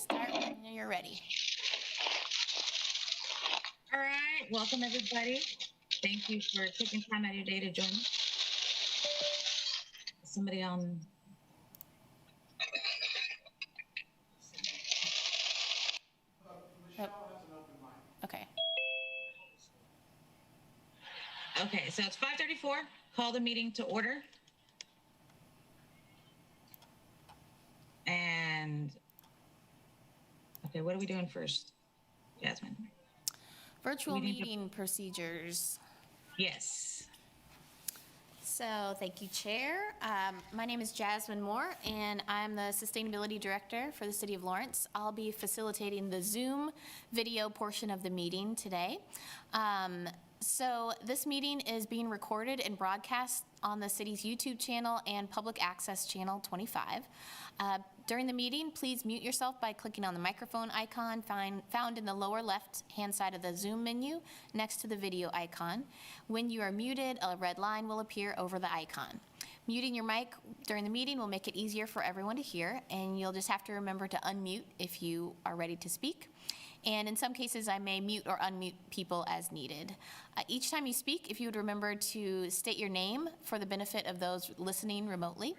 start when you're ready. All right, welcome everybody. Thank you for taking time out of your day to join me. Somebody on. Okay. Okay, so it's 5:34. Call the meeting to order. And okay, what are we doing first, Jasmine? Virtual meeting procedures. Yes. So thank you, Chair. My name is Jasmine Moore, and I'm the Sustainability Director for the City of Lawrence. I'll be facilitating the Zoom video portion of the meeting today. So this meeting is being recorded and broadcast on the city's YouTube channel and public access channel 25. During the meeting, please mute yourself by clicking on the microphone icon found in the lower left-hand side of the Zoom menu next to the video icon. When you are muted, a red line will appear over the icon. Muting your mic during the meeting will make it easier for everyone to hear, and you'll just have to remember to unmute if you are ready to speak. And in some cases, I may mute or unmute people as needed. Each time you speak, if you would remember to state your name for the benefit of those listening remotely.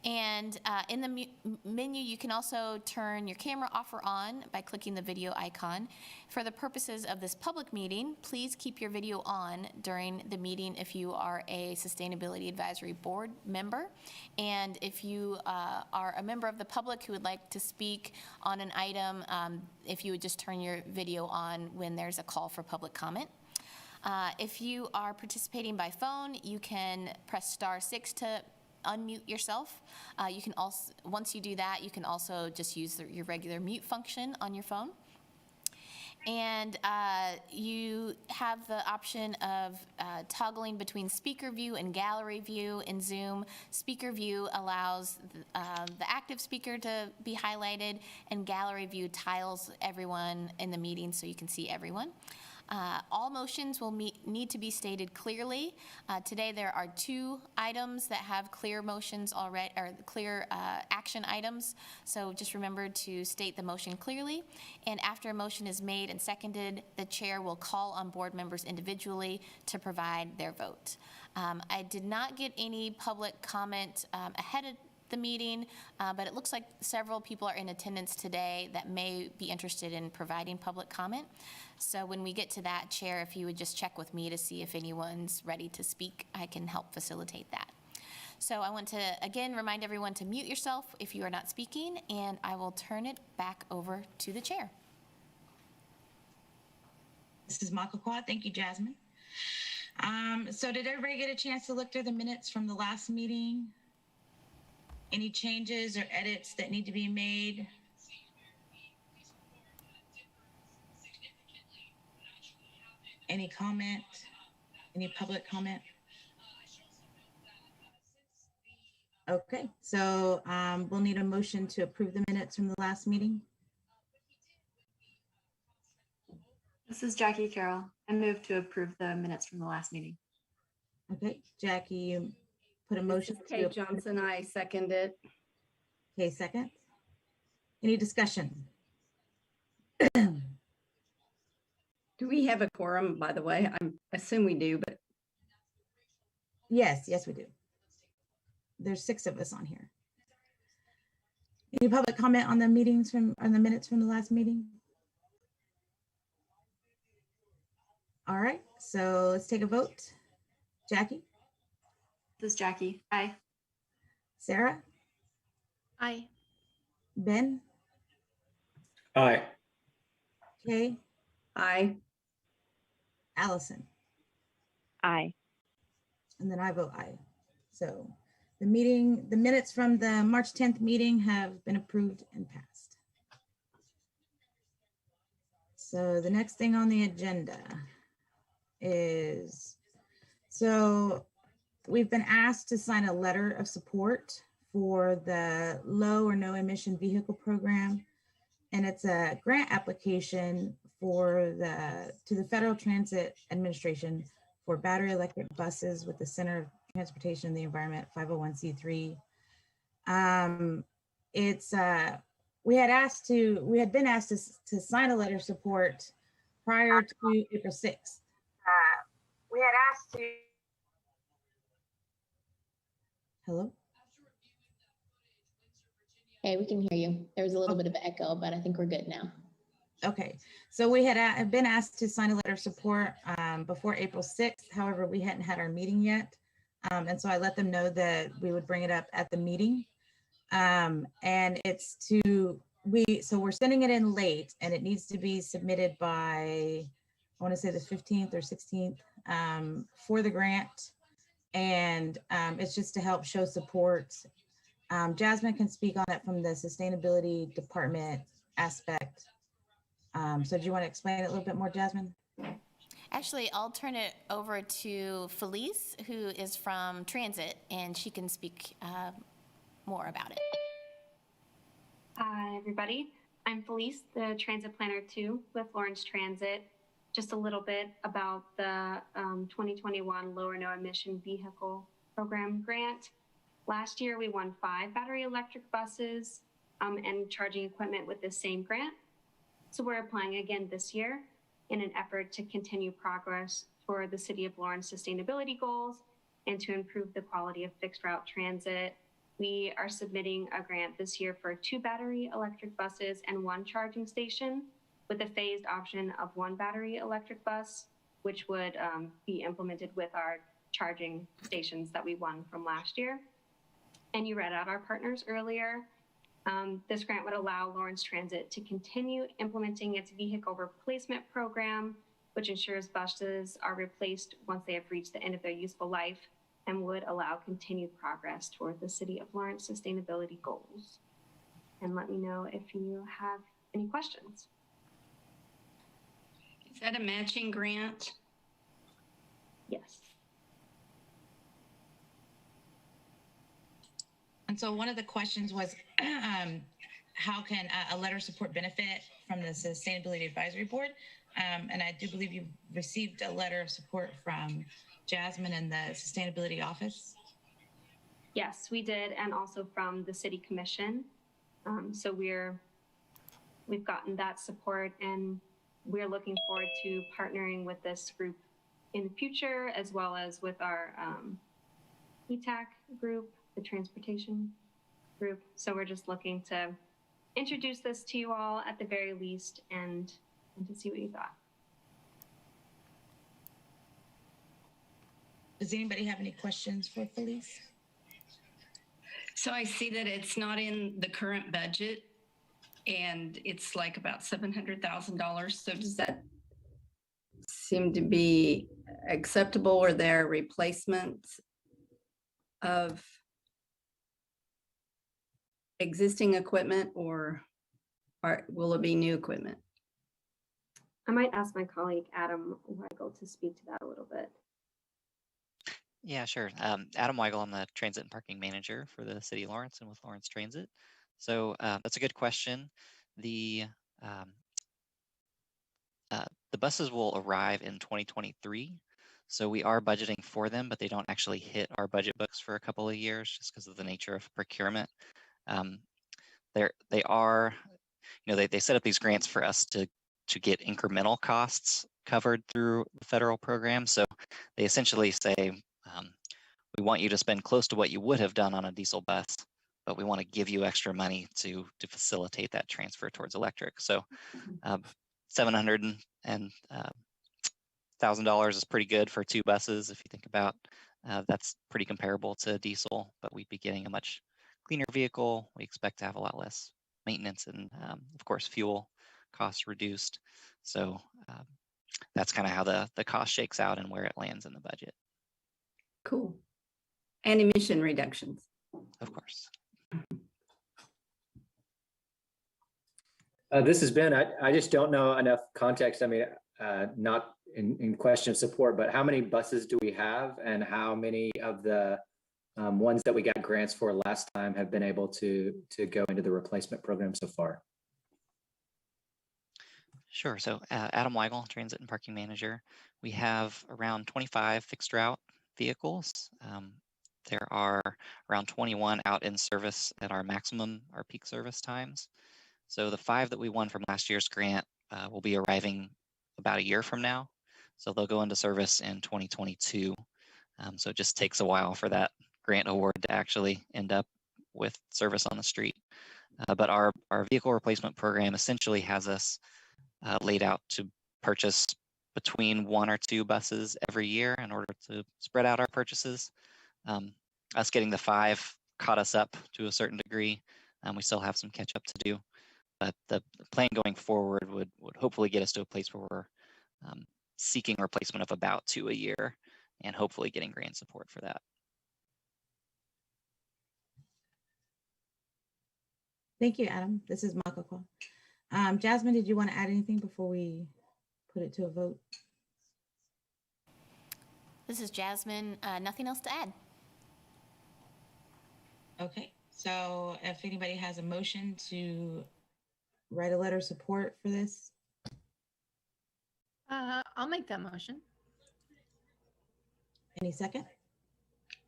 And in the menu, you can also turn your camera off or on by clicking the video icon. For the purposes of this public meeting, please keep your video on during the meeting if you are a Sustainability Advisory Board member. And if you are a member of the public who would like to speak on an item, if you would just turn your video on when there's a call for public comment. If you are participating by phone, you can press *6 to unmute yourself. You can also, once you do that, you can also just use your regular mute function on your phone. And you have the option of toggling between speaker view and gallery view in Zoom. Speaker view allows the active speaker to be highlighted, and gallery view tiles everyone in the meeting so you can see everyone. All motions will need to be stated clearly. Today there are 2 items that have clear motions already, or clear action items. So just remember to state the motion clearly. And after a motion is made and seconded, the chair will call on board members individually to provide their vote. I did not get any public comment ahead of the meeting, but it looks like several people are in attendance today that may be interested in providing public comment. So when we get to that, Chair, if you would just check with me to see if anyone's ready to speak, I can help facilitate that. So I want to, again, remind everyone to mute yourself if you are not speaking, and I will turn it back over to the Chair. This is Makakwa. Thank you, Jasmine. So did everybody get a chance to look through the minutes from the last meeting? Any changes or edits that need to be made? Any comment? Any public comment? Okay, so we'll need a motion to approve the minutes from the last meeting. This is Jackie Carrol. I move to approve the minutes from the last meeting. Okay, Jackie, you put a motion. Kate Johnson, I second it. Okay, second. Any discussion? Do we have a quorum, by the way? I assume we do, but. Yes, we do. There's 6 of us on here. Any public comment on the minutes from the last meeting? All right, so let's take a vote. Jackie? This is Jackie. Aye. Sarah? Aye. Ben? Aye. Kay? Aye. Allison? Aye. And then I vote aye. So the minutes from the March 10th meeting have been approved and passed. So the next thing on the agenda is, so we've been asked to sign a letter of support for the Low or No Emission Vehicle Program. And it's a grant application to the Federal Transit Administration for battery electric buses with the Center of Transportation and the Environment, 501c3. we had been asked to sign a letter of support prior to April 6th. We had asked to. Hello? Hey, we can hear you. There was a little bit of echo, but I think we're good now. Okay, so we had been asked to sign a letter of support before April 6th. However, we hadn't had our meeting yet. And so I let them know that we would bring it up at the meeting. And it's so we're sending it in late, and it needs to be submitted by, I want to say the 15th or 16th for the grant. And it's just to help show support. Jasmine can speak on it from the sustainability department aspect. So do you want to explain it a little bit more, Jasmine? Actually, I'll turn it over to Felice, who is from Transit, and she can speak more about it. Hi, everybody. I'm Felice, the Transit Planner 2 with Lawrence Transit. Just a little bit about the 2021 Low or No Emission Vehicle Program grant. Last year, we won 5 battery electric buses and charging equipment with the same grant. So we're applying again this year in an effort to continue progress toward the City of Lawrence sustainability goals and to improve the quality of fixed route transit. We are submitting a grant this year for 2 battery electric buses and 1 charging station with a phased option of 1 battery electric bus, which would be implemented with our charging stations that we won from last year. And you read out our partners earlier. This grant would allow Lawrence Transit to continue implementing its vehicle replacement program, which ensures buses are replaced once they have reached the end of their useful life, and would allow continued progress toward the City of Lawrence sustainability goals. And let me know if you have any questions. Is that a matching grant? Yes. And so one of the questions was, how can a letter of support benefit from the Sustainability Advisory Board? And I do believe you received a letter of support from Jasmine and the Sustainability Office. Yes, we did, and also from the City Commission. So we've gotten that support, and we're looking forward to partnering with this group in the future, as well as with our ETAC group, the transportation group. So we're just looking to introduce this to you all at the very least, and to see what you thought. Does anybody have any questions for Felice? So I see that it's not in the current budget, and it's like about $700,000. So does that seem to be acceptable, or there replacements of existing equipment, or will it be new equipment? I might ask my colleague Adam Weigel to speak to that a little bit. Yeah, sure. Adam Weigel, I'm the Transit and Parking Manager for the City of Lawrence and with Lawrence Transit. So that's a good question. The buses will arrive in 2023. So we are budgeting for them, but they don't actually hit our budget books for a couple of years just because of the nature of procurement. They are, they set up these grants for us to get incremental costs covered through the federal program. So they essentially say, we want you to spend close to what you would have done on a diesel bus, but we want to give you extra money to facilitate that transfer towards electric. So $700,000 is pretty good for 2 buses. If you think about, that's pretty comparable to diesel, but we'd be getting a much cleaner vehicle. We expect to have a lot less maintenance and of course, fuel costs reduced. So that's kind of how the cost shakes out and where it lands in the budget. Cool. And emission reductions. Of course. This has been, I just don't know enough context. I mean, not in question of support, but how many buses do we have, and how many of the ones that we got grants for last time have been able to go into the replacement program so far? Sure. So Adam Weigel, Transit and Parking Manager. We have around 25 fixed route vehicles. There are around 21 out in service at our peak service times. So the 5 that we won from last year's grant will be arriving about a year from now. So they'll go into service in 2022. So it just takes a while for that grant award to actually end up with service on the street. But our vehicle replacement program essentially has us laid out to purchase between 1 or 2 buses every year in order to spread out our purchases. Us getting the 5 caught us up to a certain degree. We still have some catch up to do, but the plan going forward would hopefully get us to a place where we're seeking replacement of about 2 a year and hopefully getting grant support for that. Thank you, Adam. This is Makako. Jasmine, did you want to add anything before we put it to a vote? This is Jasmine. Nothing else to add. Okay, so if anybody has a motion to write a letter of support for this. I'll make that motion. Any second?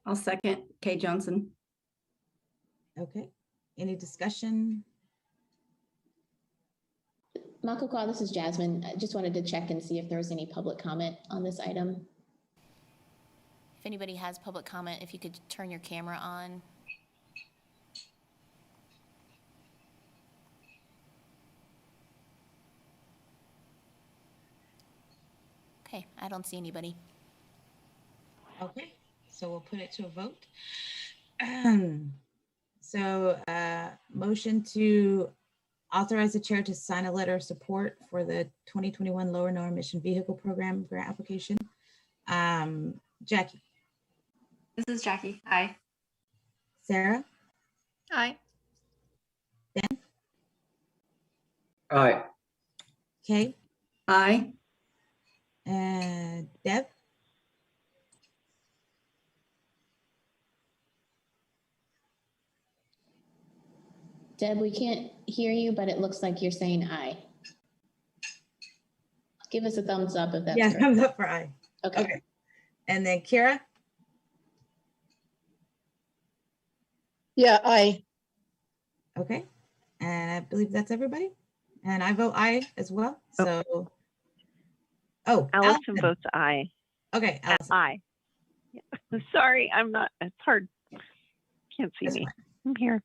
I'll second. Kay Johnson. Okay, any discussion? Makoko, this is Jasmine. I just wanted to check and see if there was any public comment on this item. If anybody has public comment, if you could turn your camera on. Okay, I don't see anybody. Okay, so we'll put it to a vote. Motion to authorize the chair to sign a letter of support for the 2021 Lower No Emission Vehicle Program grant application. Jackie. This is Jackie. Aye. Sarah. Aye. Ben. Aye. Kay. Aye. And Deb. Deb, we can't hear you, but it looks like you're saying aye. Give us a thumbs up if that's Yeah, correct. thumbs up for aye. Okay. Okay. And then Kira. Yeah, aye. Okay. And I believe that's everybody. And I vote aye as well. So, Allison votes aye. Okay, Allison. Aye. Yeah. Sorry, I'm not. It's hard. Can't see That's me. fine. I'm here.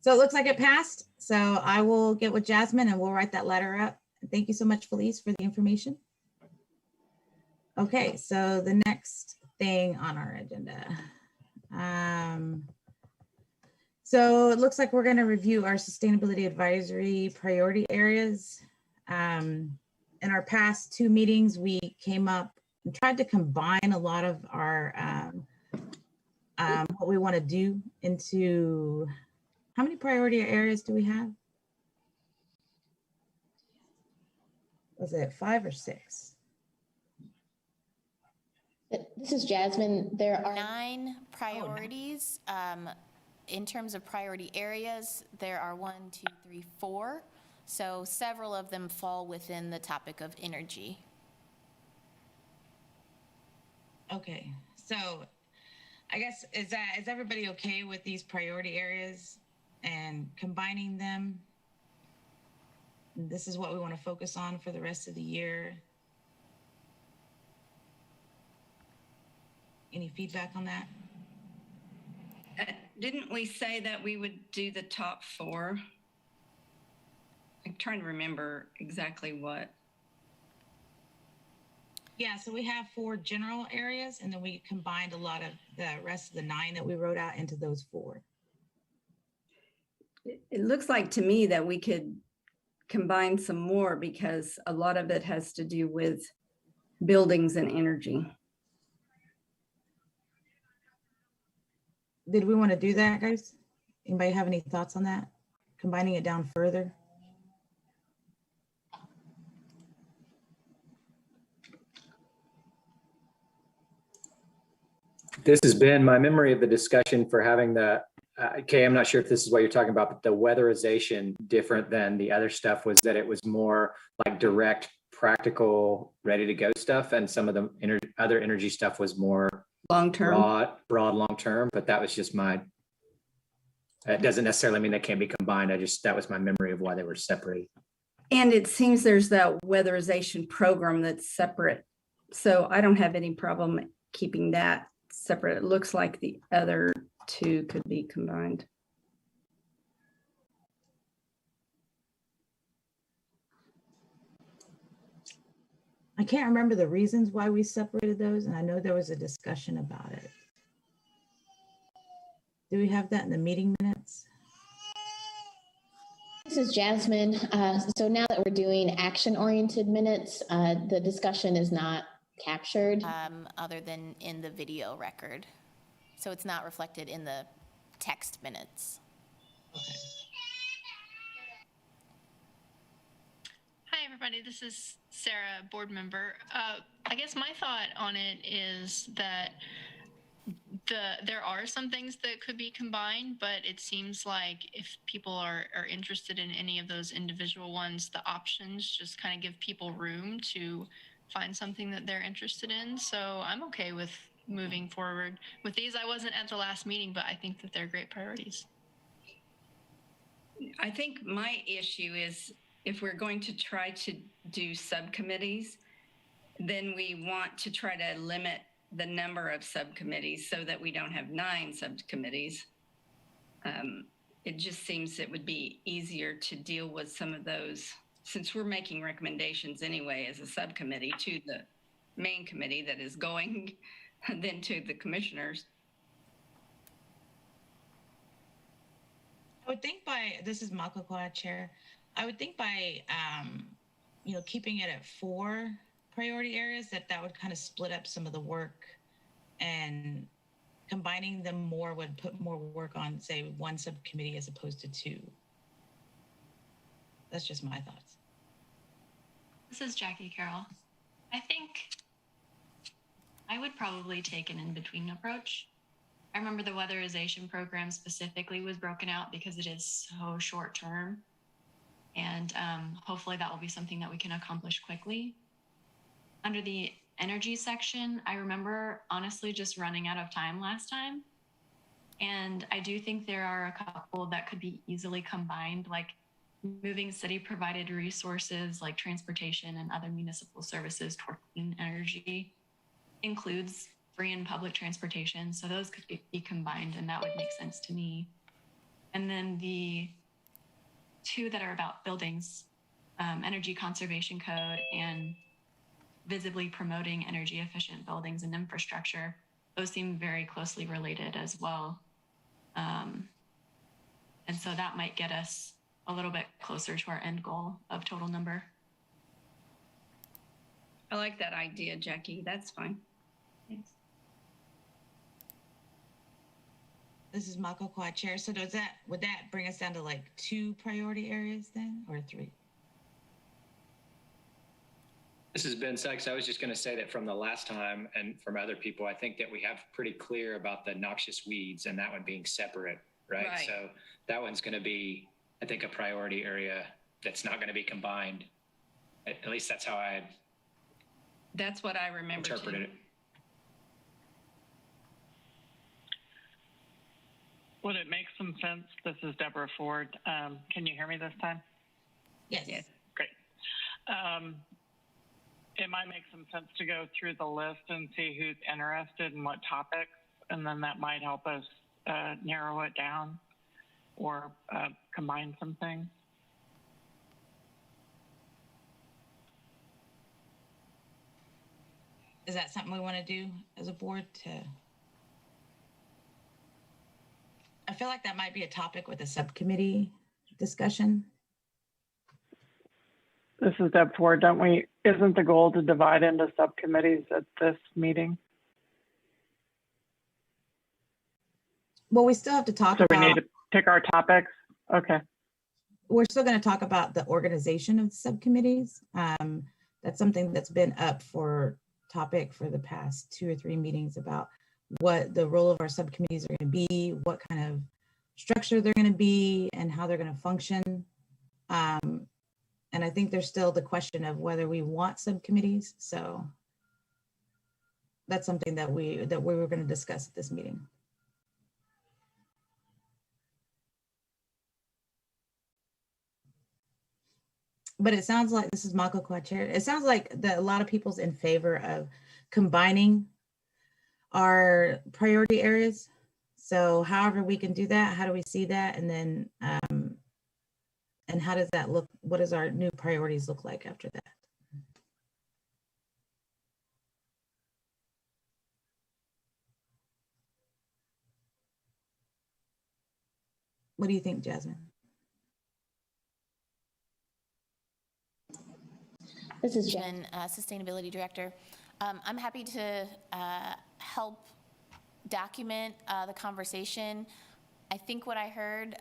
So it looks like it passed. So I will get with Jasmine and we'll write that letter up. Thank you so much, Felice, for the information. Okay, so the next thing on our agenda. So it looks like we're going to review our sustainability advisory priority areas. In our past 2 meetings, we came up and tried to combine a lot of our what we want to do into. How many priority areas do we have? Was it 5 or 6? This is Jasmine. There are 9 priorities. In terms of priority areas, there are 1, 2, 3, 4. So several of them fall within the topic of energy. Okay, so I guess is everybody okay with these priority areas and combining them? This is what we want to focus on for the rest of the year. Any feedback on that? Didn't we say that we would do the top 4? I'm trying to remember exactly what. Yeah, so we have 4 general areas and then we combined a lot of the rest of the 9 that we wrote out into those 4. It looks like to me that we could combine some more because a lot of it has to do with buildings and energy. Did we want to do that, guys? Anybody have any thoughts on that? Combining it down further? This has been my memory of the discussion for having the, Kay, I'm not sure if this is what you're talking about, but the weatherization different than the other stuff was that it was more like direct, practical, ready to go stuff. And some of the other energy stuff was more Long-term. broad long-term, but that was just my It doesn't necessarily mean they can't be combined. That was my memory of why they were separated. And it seems there's that weatherization program that's separate. So I don't have any problem keeping that separate. It looks like the other two could be combined. I can't remember the reasons why we separated those, and I know there was a discussion about it. Do we have that in the meeting minutes? This is Jasmine. So now that we're doing action-oriented minutes, the discussion is not captured. Other than in the video record. So it's not reflected in the text minutes. Okay. Hi, everybody. This is Sarah, board member. I guess my thought on it is that there are some things that could be combined, but it seems like if people are interested in any of those individual ones, the options just kind of give people room to find something that they're interested in. So I'm okay with moving forward with these. I wasn't at the last meeting, but I think that they're great priorities. I think my issue is if we're going to try to do subcommittees, then we want to try to limit the number of subcommittees so that we don't have 9 subcommittees. It just seems it would be easier to deal with some of those, since we're making recommendations anyway as a subcommittee to the main committee that is going then to the commissioners. I would think this is Makakwa, Chair. I would think by, keeping it at 4 priority areas, that would kind of split up some of the work, and combining them more would put more work on, say, 1 subcommittee as opposed to 2. That's just my thoughts. This is Jackie Carrol. I think I would probably take an in-between approach. I remember the weatherization program specifically was broken out because it is so short term. And hopefully that will be something that we can accomplish quickly. Under the energy section, I remember honestly just running out of time last time. And I do think there are a couple that could be easily combined, like moving city provided resources like transportation and other municipal services toward clean energy includes free and public transportation. So those could be combined, and that would make sense to me. And then the 2 that are about buildings, energy conservation code and visibly promoting energy efficient buildings and infrastructure, those seem very closely related as well. And so that might get us a little bit closer to our end goal of total number. I like that idea, Jackie. That's fine. Thanks. This is Makakwa, Chair. So would that bring us down to like 2 priority areas then, or 3? This is Ben Sykes. I was just going to say that from the last time and from other people, I think that we have pretty clear about the noxious weeds and that one being separate, right? So that one's going to be, I think, a priority area that's not going to be combined. At least that's how I That's what I remember interpreted too. it. Would it make some sense? This is Deborah Ford. Can you hear me this time? Yes. Great. It might make some sense to go through the list and see who's interested in what topics, and then that might help us narrow it down or combine some things. Is that something we want to do as a board I feel like that might be a topic with a subcommittee discussion. This is Deb Ford. Isn't the goal to divide into subcommittees at this meeting? Well, we still have to talk So about. we need to pick our topics. Okay. We're still going to talk about the organization of the subcommittees. That's something that's been up for topic for the past 2 or 3 meetings about what the role of our subcommittees are going to be, what kind of structure they're going to be, and how they're going to function. And I think there's still the question of whether we want subcommittees. So that's something that we were going to discuss at this meeting. but it sounds like, this is Mako Chair. It sounds like that a lot of people's in favor of combining our priority areas. So however we can do that, how do we see that? And then, and how does that look? What does our new priorities look like after that? What do you think, Jasmine? This is Jen, Sustainability Director. I'm happy to help document the conversation. I think what I heard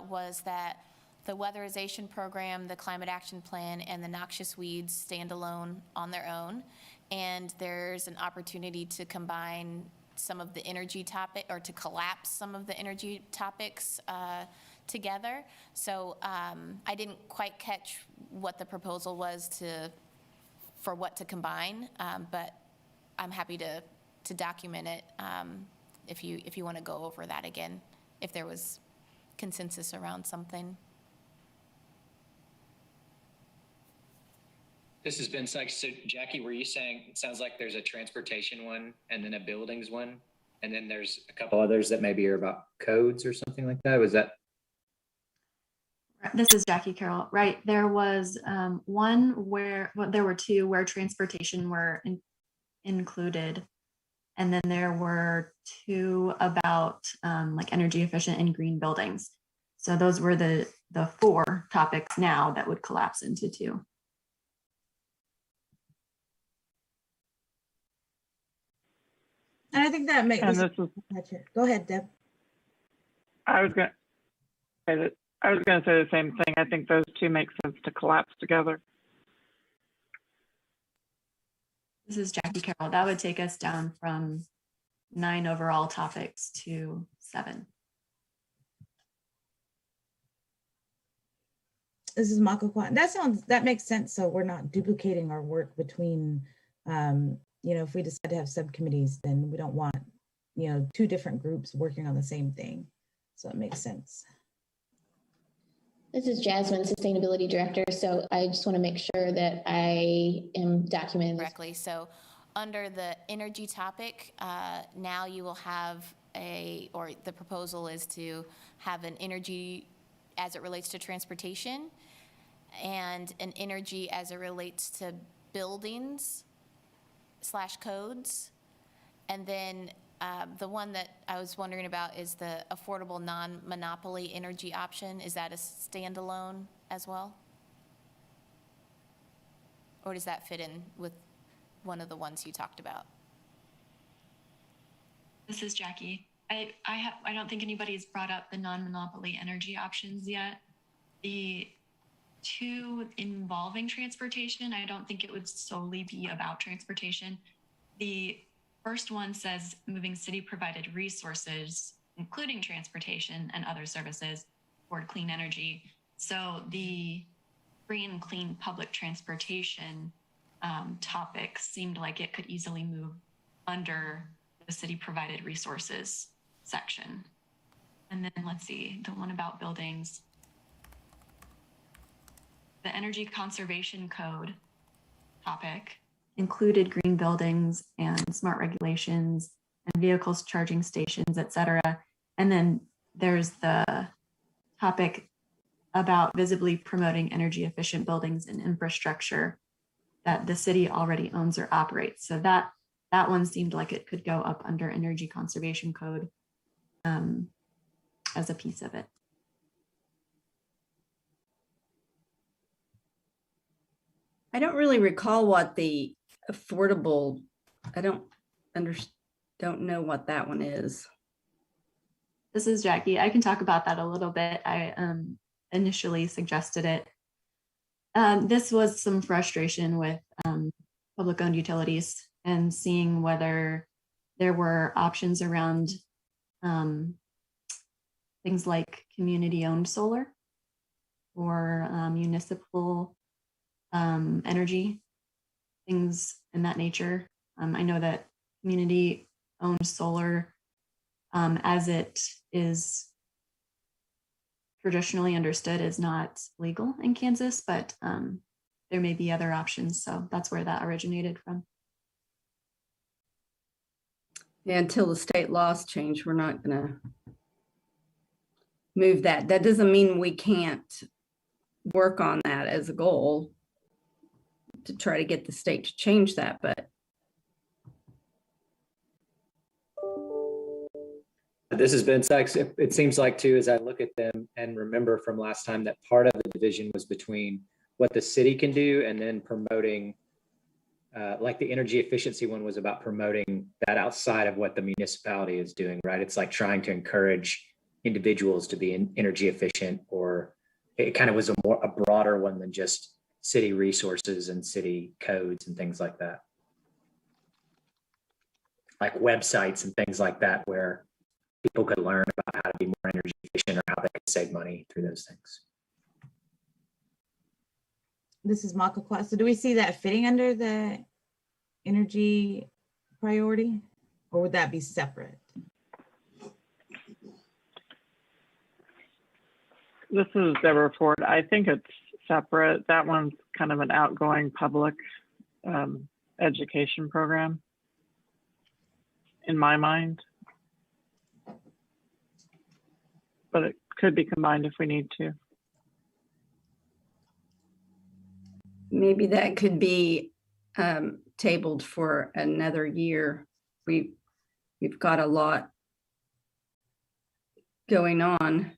was that the weatherization program, the climate action plan, and the noxious weeds stand alone on their own. And there's an opportunity to combine some of the energy topic, or to collapse some of the energy topics together. So I didn't quite catch what the proposal was for what to combine, but I'm happy to document it if you want to go over that again, if there was consensus around something. This has been Sykes. So Jackie, were you saying, it sounds like there's a transportation one and then a buildings one, and then there's a couple others that maybe are about codes or something like that? Was that? This is Jackie Carrol. Right. There was one where, well, there were two where transportation were included. And then there were two about like energy efficient and green buildings. So those were the four topics now that would collapse into two. And I think that makes. And this is, go ahead, Deb. I was going to say the same thing. I think those two make sense to collapse together. This is Jackie Carrol. That would take us down from 9 overall topics to 7. This is Mako Kwan. That makes sense. So we're not duplicating our work between, if we decide to have subcommittees, then we don't want, two different groups working on the same thing. So it makes sense. This is Jasmine, Sustainability Director. So I just want to make sure that I am documenting this Correctly. So under the energy topic, now you will have the proposal is to have an energy as it relates to transportation and an energy as it relates to buildings / codes. And then the one that I was wondering about is the affordable non-monopoly energy option. Is that a standalone as well? Or does that fit in with one of the ones you talked about? This is Jackie. I don't think anybody's brought up the non-monopoly energy options yet. The two involving transportation, I don't think it would solely be about transportation. The first one says moving city provided resources, including transportation and other services, toward clean energy. So the free and clean public transportation topic seemed like it could easily move under the city provided resources section. And then let's see, the one about buildings. The energy conservation code topic included green buildings and smart regulations and vehicles charging stations, et cetera. And then there's the topic about visibly promoting energy efficient buildings and infrastructure that the city already owns or operates. So that one seemed like it could go up under energy conservation code as a piece of it. I don't really recall what the affordable, I don't know what that one is. This is Jackie. I can talk about that a little bit. I initially suggested it. This was some frustration with public-owned utilities and seeing whether there were options around things like community-owned solar or municipal energy, things in that nature. I know that community-owned solar, as it is traditionally understood, is not legal in Kansas, but there may be other options. So that's where that originated from. Yeah, until the state laws change, we're not gonna move that. That doesn't mean we can't work on that as a goal to try to get the state to change that, but This has been, it seems like too, as I look at them and remember from last time that part of the division was between what the city can do and then promoting, like the energy efficiency one was about promoting that outside of what the municipality is doing, right? It's like trying to encourage individuals to be energy efficient, or it kind of was a broader one than just city resources and city codes and things like that. Like websites and things like that, where people could learn about how to be more energy efficient or how they could save money through those things. This is Makakwa. So do we see that fitting under the energy priority, or would that be separate? This is Deborah Ford. I think it's separate. That one's kind of an outgoing public education program in my mind. But it could be combined if we need to. maybe that could be tabled for another year. We've got a lot going on,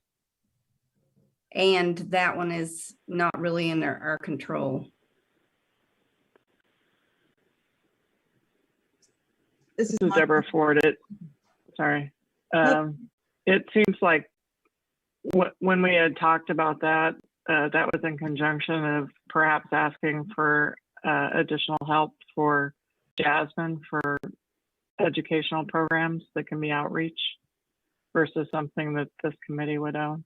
and that one is not really in our control. This is Deborah Ford. It seems like when we had talked about that, that was in conjunction of perhaps asking for additional help for Jasmine for educational programs that can be outreach versus something that this committee would own.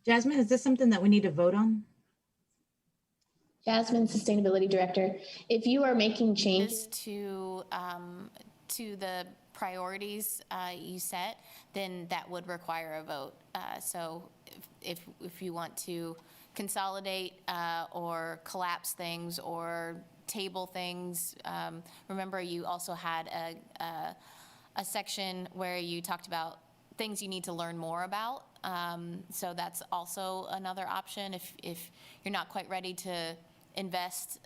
Jasmine, is this something that we need to vote on? Jasmine, Sustainability Director. If you are making changes to the priorities you set, then that would require a vote. So if you want to consolidate or collapse things or table things, remember you also had a section where you talked about things you need to learn more about. So that's also another option if you're not quite ready to invest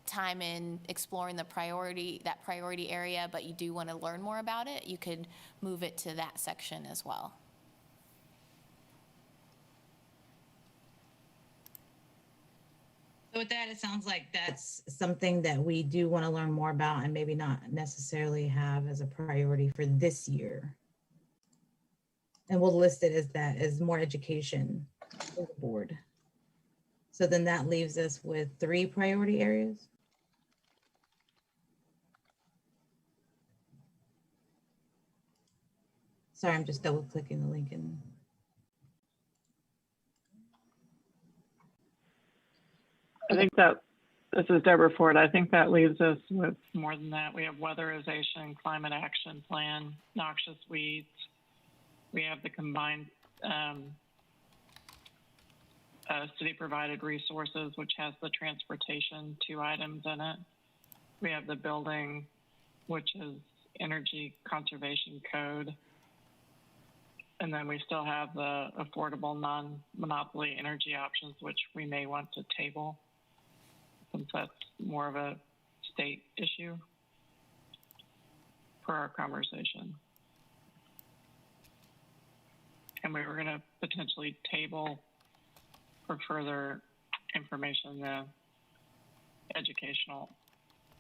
time in exploring that priority area, but you do want to learn more about it, you could move it to that section as well. So with that, it sounds like that's something that we do want to learn more about and maybe not necessarily have as a priority for this year. And we'll list it as that, as more education for the board. So then that leaves us with 3 priority areas. Sorry, I'm just double clicking the link in. I think that, this is Deborah Ford, I think that leaves us with more than that. We have weatherization, climate action plan, noxious weeds. We have the combined city-provided resources, which has the transportation 2 items in it. We have the building, which is energy conservation code. And then we still have the affordable non-monopoly energy options, which we may want to table, since that's more of a state issue for our conversation. And we were going to potentially table for further information the educational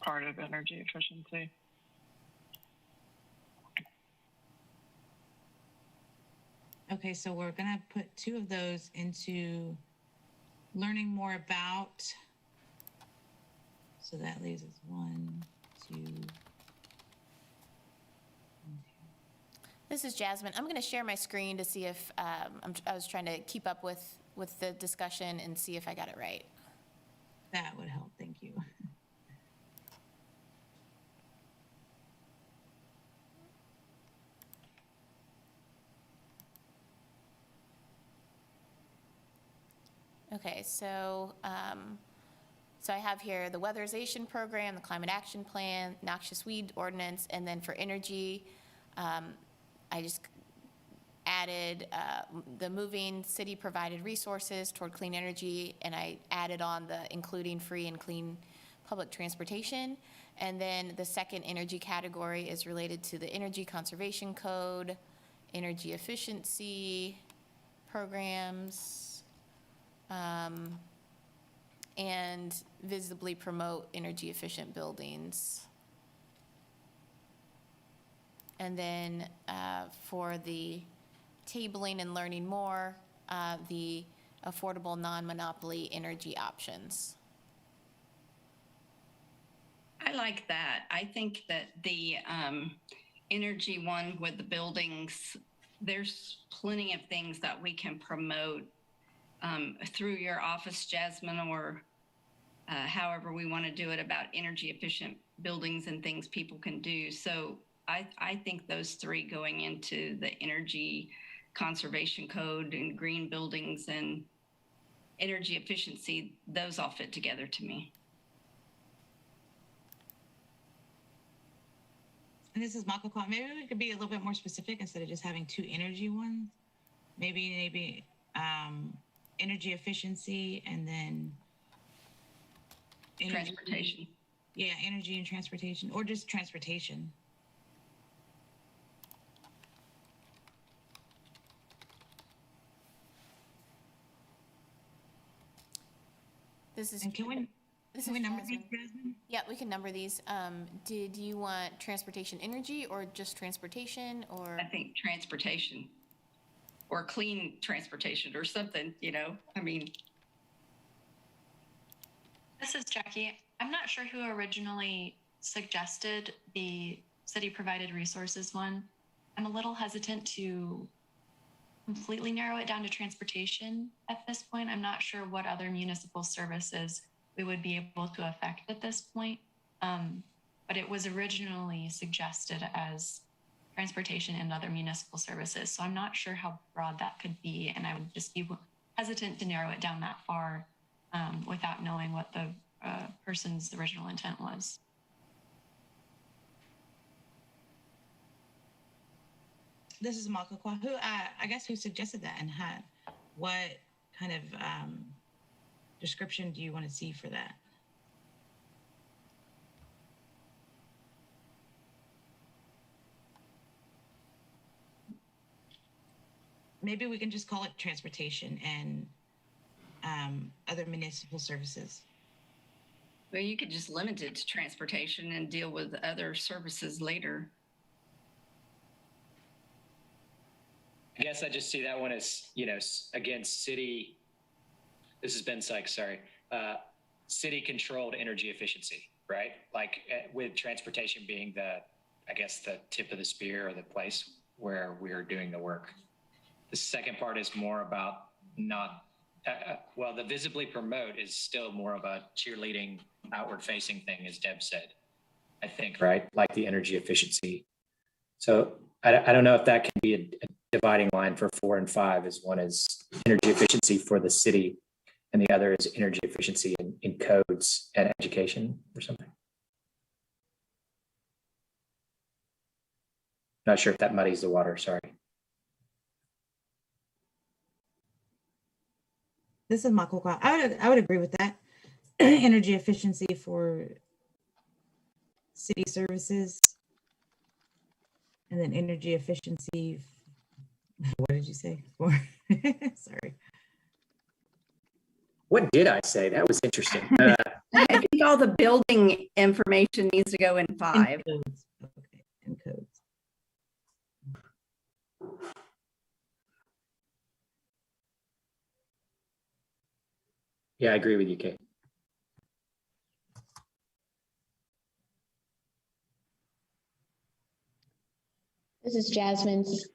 part of energy efficiency. Okay, so we're gonna put 2 of those into learning more about. So that leaves us 1, 2. This is Jasmine. I'm going to share my screen to see if I was trying to keep up with the discussion and see if I got it right. That would help, thank you. Okay, so so I have here the weatherization program, the climate action plan, noxious weed ordinance, and then for energy, I just added the moving city-provided resources toward clean energy, and I added on the including free and clean public transportation. And then the second energy category is related to the Energy Conservation Code, energy efficiency programs, and visibly promote energy efficient buildings. And then for the tabling and learning more, the affordable non-monopoly energy options. I like that. I think that the energy one with the buildings, there's plenty of things that we can promote through your office, Jasmine, or however we want to do it about energy efficient buildings and things people can do. So I think those three going into the energy conservation code and green buildings and energy efficiency, those all fit together to me. And this is Michael Kwok. Maybe we could be a little bit more specific instead of just having two energy ones. Maybe energy efficiency and then Transportation. Yeah, energy and transportation, or just transportation. This is. And can we number these, Jasmine? Yeah, we can number these. Did you want transportation energy or just transportation, or? I think transportation or clean transportation or something, you know, I mean. This is Jackie. I'm not sure who originally suggested the city provided resources one. I'm a little hesitant to completely narrow it down to transportation at this point. I'm not sure what other municipal services we would be able to affect at this point. But it was originally suggested as transportation and other municipal services. So I'm not sure how broad that could be. And I would just be hesitant to narrow it down that far without knowing what the person's original intent was. This is Michael Kwok. I guess who suggested that, and what kind of description do you want to see for that? Maybe we can just call it transportation and other municipal services. Well, you could just limit it to transportation and deal with other services later. I guess I just see that one as, you know, again, city, this is Ben Sykes, sorry, city controlled energy efficiency, right? Like with transportation being the, I guess, the tip of the spear or the place where we're doing the work. The second part is more about not, well, the visibly promote is still more of a cheerleading outward facing thing, as Deb said, I think, right? Like the energy efficiency. So I don't know if that can be a dividing line for 4 and 5, as one is energy efficiency for the city and the other is energy efficiency in codes and education or something. Not sure if that muddies the water, sorry. This is Michael Kwok. I would agree with that. Energy efficiency for city services, and then energy efficiency. What did you say? For sorry. What did I say? That was interesting. I think all the building information needs to go in 5. In codes. Okay, in codes. Yeah, I agree with you, Kate. This is Jasmine's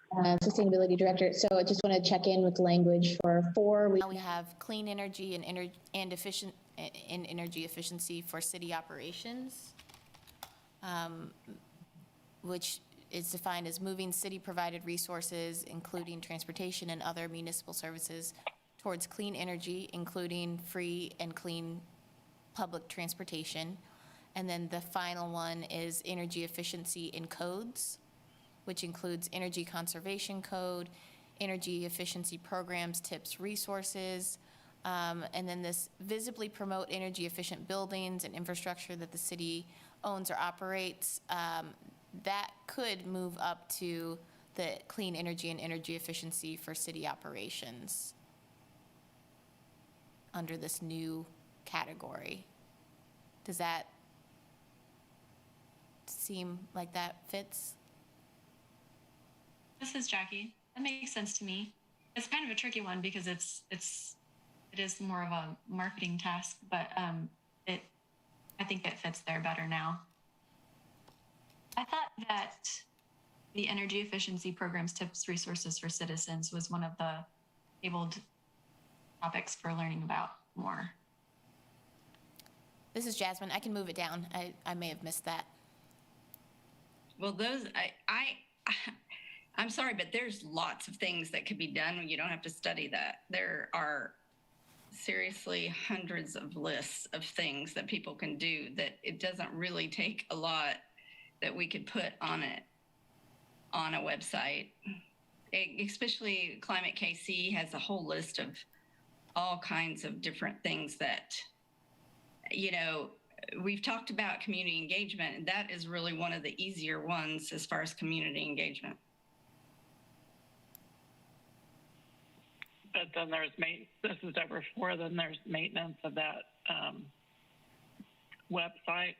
sustainability director. So I just want to check in with language for 4. Now we have clean energy and energy efficiency for city operations, which is defined as moving city-provided resources, including transportation and other municipal services, towards clean energy, including free and clean public transportation. And then the final one is energy efficiency in codes, which includes energy conservation code, energy efficiency programs, tips, resources, and then this visibly promote energy efficient buildings and infrastructure that the city owns or operates. That could move up to the clean energy and energy efficiency for city operations under this new category. Does that seem like that fits? This is Jackie. That makes sense to me. It's kind of a tricky one because it is more of a marketing task, but I think it fits there better now. I thought that the energy efficiency programs, tips, resources for citizens was one of the tabled topics for learning about more. This is Jasmine. I can move it down. I may have missed that. Well, those, I'm sorry, but there's lots of things that could be done. You don't have to study that. There are seriously hundreds of lists of things that people can do that it doesn't really take a lot that we could put on it, on a website. Especially Climate KC has a whole list of all kinds of different things that, you know, we've talked about community engagement, and that is really one of the easier ones as far as community engagement. But then there's this is number 4, then there's maintenance of that website.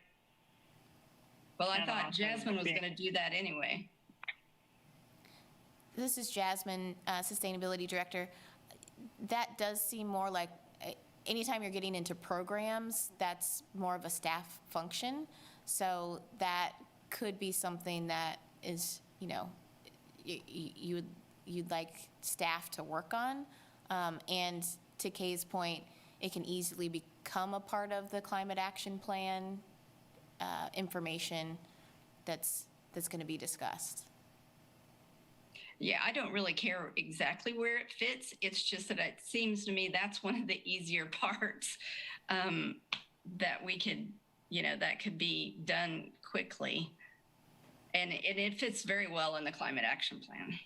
Well, I thought Jasmine was going to do that anyway. This is Jasmine, Sustainability Director. That does seem more like, anytime you're getting into programs, that's more of a staff function. So that could be something that is, you know, you'd like staff to work on. And to Kay's point, it can easily become a part of the climate action plan information that's going to be discussed. Yeah, I don't really care exactly where it fits. It's just that it seems to me that's one of the easier parts that we could, you know, that could be done quickly. And it fits very well in the climate action plan.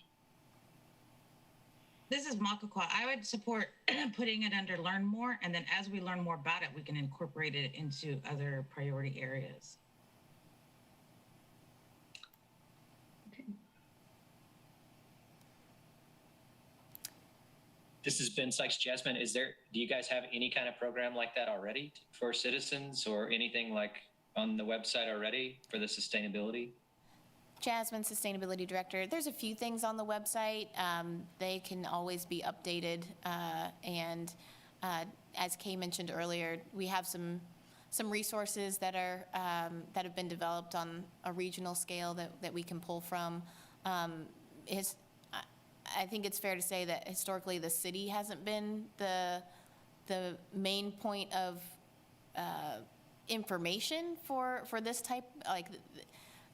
This is Makakwa. I would support putting it under learn more, and then as we learn more about it, we can incorporate it into other priority areas. This has been Sykes. Jasmine, do you guys have any kind of program like that already for citizens or anything like on the website already for the sustainability? Jasmine, Sustainability Director. There's a few things on the website. They can always be updated. And as Kay mentioned earlier, we have some resources that are that have been developed on a regional scale that we can pull from. I think it's fair to say that historically the city hasn't been the main point of information for this type. Like,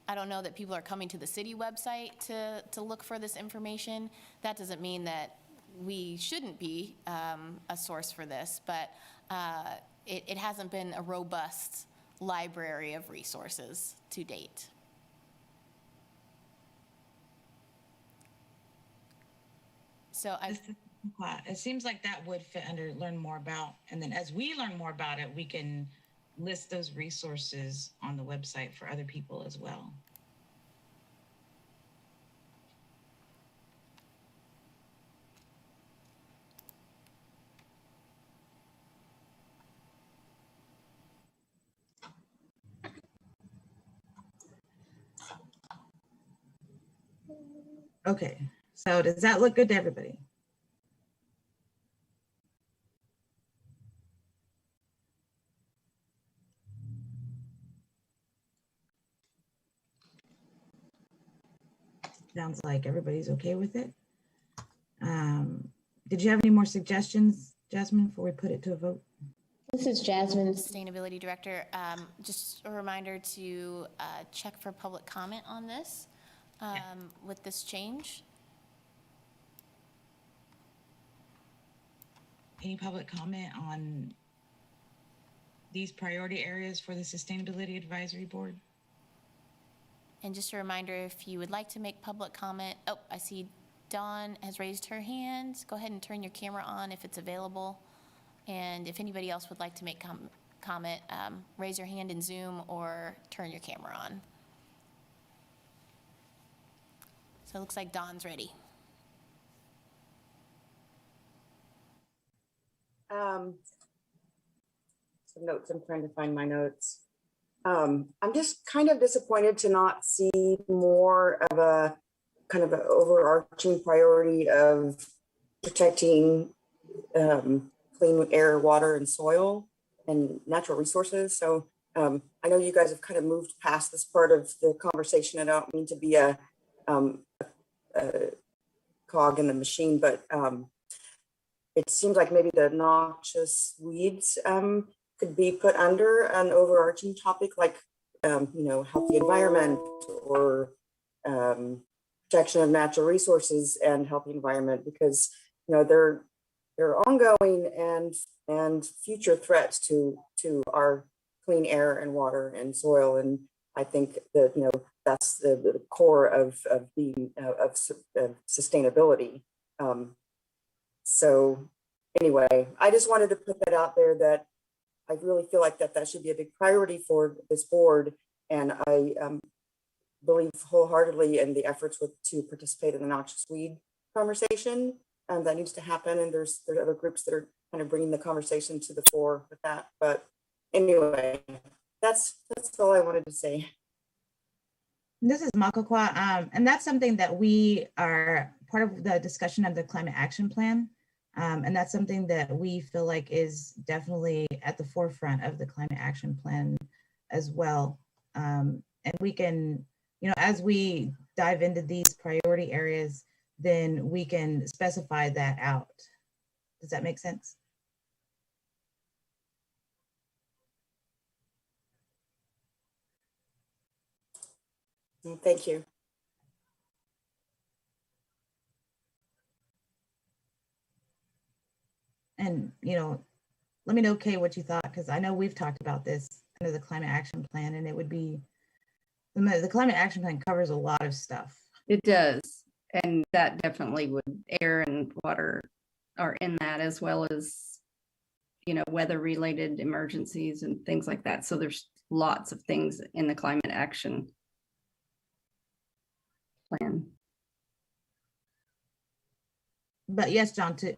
I don't know that people are coming to the city website to look for this information. That doesn't mean that we shouldn't be a source for this, but it hasn't been a robust library of resources to date. So it seems like that would fit under learn more about, and then as we learn more about it, we can list those resources on the website for other people as well. Okay, so does that look good to everybody? Sounds like everybody's okay with it. Did you have any more suggestions, Jasmine, before we put it to a vote? This is Jasmine. Sustainability Director. Just a reminder to check for public comment on this with this change. any public comment on these priority areas for the Sustainability Advisory Board? And just a reminder, if you would like to make public comment, oh, I see Dawn has raised her hand. Go ahead and turn your camera on if it's available. And if anybody else would like to make comment, raise your hand in Zoom or turn your camera on. So it looks like Dawn's ready. Some notes. I'm trying to find my notes. I'm just kind of disappointed to not see more of a kind of an overarching priority of protecting clean air, water, and soil and natural resources. So I know you guys have kind of moved past this part of the conversation. I don't mean to be a cog in the machine, but it seems like maybe the noxious weeds could be put under an overarching topic like, healthy environment or protection of natural resources and healthy environment, because, they're ongoing and future threats to our clean air and water and soil. And I think that, that's the core of being of sustainability. So anyway, I just wanted to put that out there that I really feel like that should be a big priority for this board. And I believe wholeheartedly in the efforts to participate in the noxious weed conversation that needs to happen. And there are other groups that are kind of bringing the conversation to the fore with that. But anyway, that's all I wanted to say. This is Makokwa, and that's something that we are part of the discussion of the climate action plan. And that's something that we feel like is definitely at the forefront of the climate action plan as well. And we can, as we dive into these priority areas, then we can specify that out. Does that make sense? Thank you. And, let me know, Kay, what you thought, because I know we've talked about this under the climate action plan, and it would be, the climate action plan covers a lot of stuff. It does. And that definitely would, air and water are in that, as well as, weather related emergencies and things like that. So there's lots of things in the climate action plan. But yes, John, to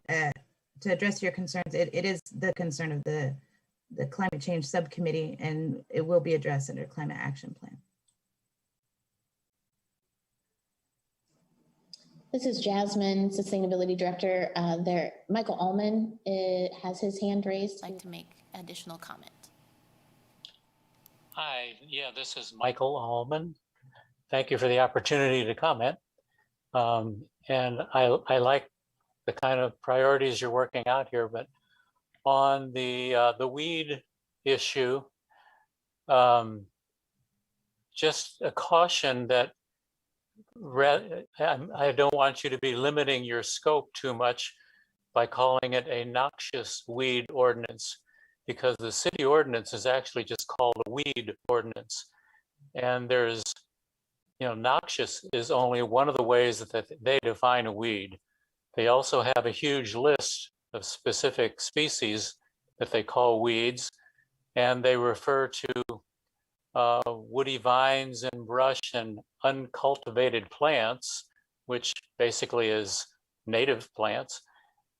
address your concerns, it is the concern of the climate change subcommittee, and it will be addressed under climate action plan. This is Jasmine, Sustainability Director. Michael Allman has his hand raised. I'd like to make additional comment. Hi, yeah, this is Michael Allman. Thank you for the opportunity to comment. And I like the kind of priorities you're working out here, but on the weed issue, just a caution that I don't want you to be limiting your scope too much by calling it a noxious weed ordinance, because the city ordinance is actually just called a weed ordinance. And there's, noxious is only one of the ways that they define a weed. They also have a huge list of specific species that they call weeds, and they refer to woody vines and brush and uncultivated plants, which basically is native plants.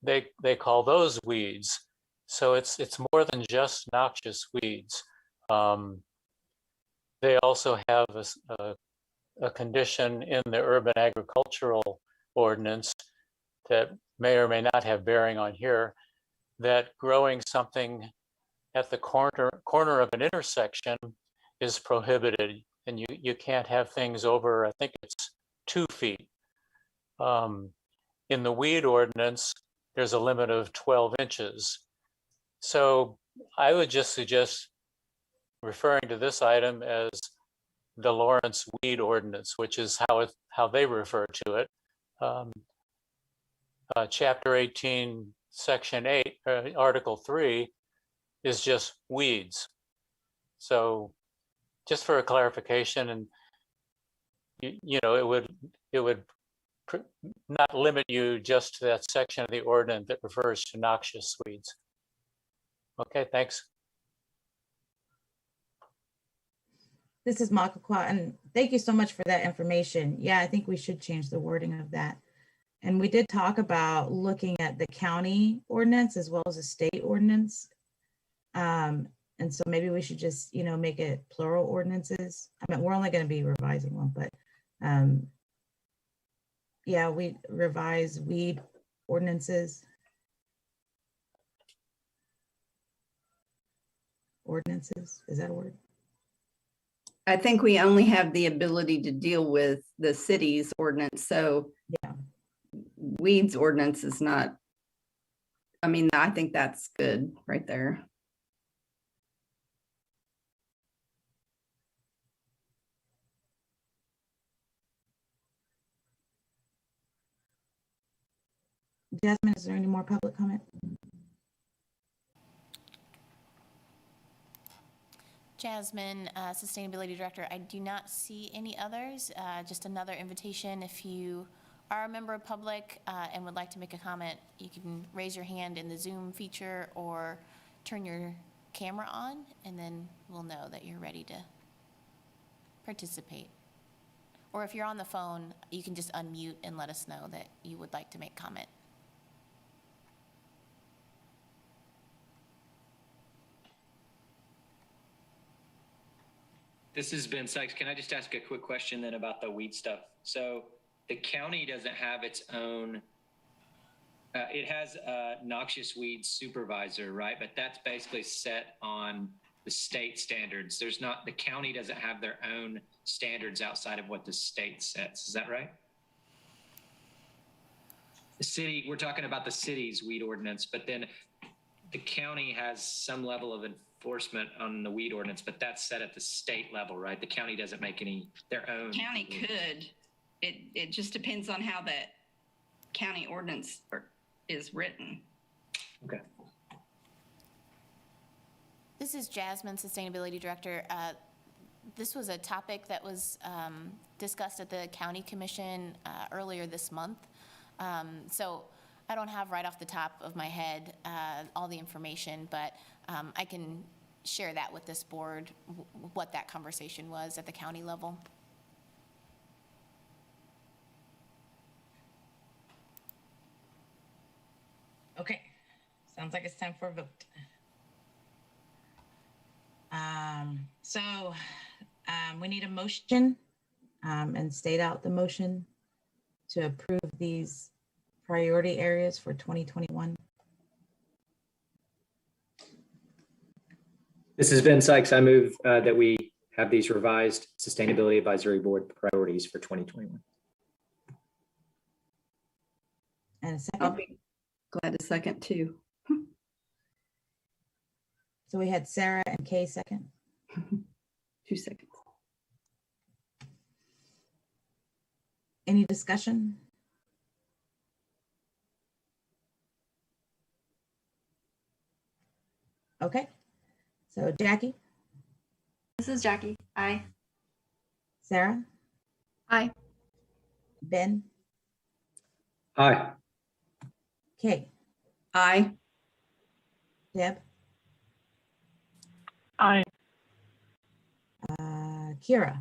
They call those weeds. So it's more than just noxious weeds. They also have a condition in the urban agricultural ordinance that may or may not have bearing on here, that growing something at the corner of an intersection is prohibited, and you can't have things over, I think it's 2 feet. In the weed ordinance, there's a limit of 12 inches. So I would just suggest referring to this item as the Lawrence Weed Ordinance, which is how they refer to it. Chapter 18, section 8, article 3 is just weeds. So just for a clarification, and you know, it would not limit you just to that section of the ordinance that refers to noxious weeds. Okay, thanks. This is Makakwa, and thank you so much for that information. Yeah, I think we should change the wording of that. And we did talk about looking at the county ordinance as well as the state ordinance. And so maybe we should just, you know, make it plural ordinances. I mean, we're only going to be revising one, but yeah, we revise weed ordinances. Ordinances, is that a word? I think we only have the ability to deal with the city's ordinance. So yeah, weeds ordinance is not, I mean, I think that's good right there. Jasmine, is there any more public comment? Jasmine, Sustainability Director, I do not see any others. Just another invitation. If you are a member of public and would like to make a comment, you can raise your hand in the Zoom feature or turn your camera on, and then we'll know that you're ready to participate. Or if you're on the phone, you can just unmute and let us know that you would like to make comment. This is Ben Sykes. Can I just ask a quick question then about the weed stuff? So the county doesn't have its own, it has a noxious weeds supervisor, right? But that's basically set on the state standards. There's not, the county doesn't have their own standards outside of what the state sets. Is that right? The city, we're talking about the city's weed ordinance, but then the county has some level of enforcement on the weed ordinance, but that's set at the state level, right? The county doesn't make any their own. County could. It just depends on how that county ordinance is written. Okay. This is Jasmine, Sustainability Director. This was a topic that was discussed at the County Commission earlier this month. So I don't have right off the top of my head all the information, but I can share that with this board, what that conversation was at the county level. Okay, sounds like it's time for a vote. So we need a motion and state out the motion to approve these priority areas for 2021. This is Ben Sykes. I move that we have these revised Sustainability Advisory Board priorities for 2021. And a second. I'll be glad to second too. So we had Sarah and Kay second. 2 seconds. Any discussion? Okay, so Jackie? This is Jackie. Aye. Sarah? Aye. Ben? Aye. Kay? Aye. Deb? Aye. Kira?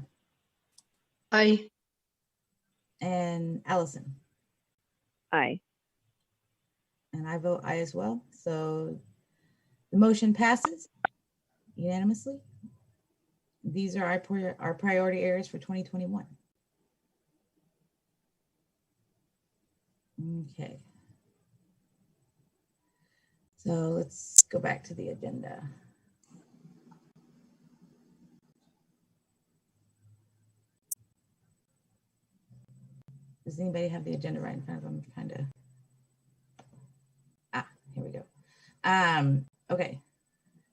Aye. And Allison? Aye. And I vote aye as well. So the motion passes unanimously. These are our priority areas for 2021. Okay. So let's go back to the agenda. Does anybody have the agenda right in front of them? I'm trying to, here we go. Okay.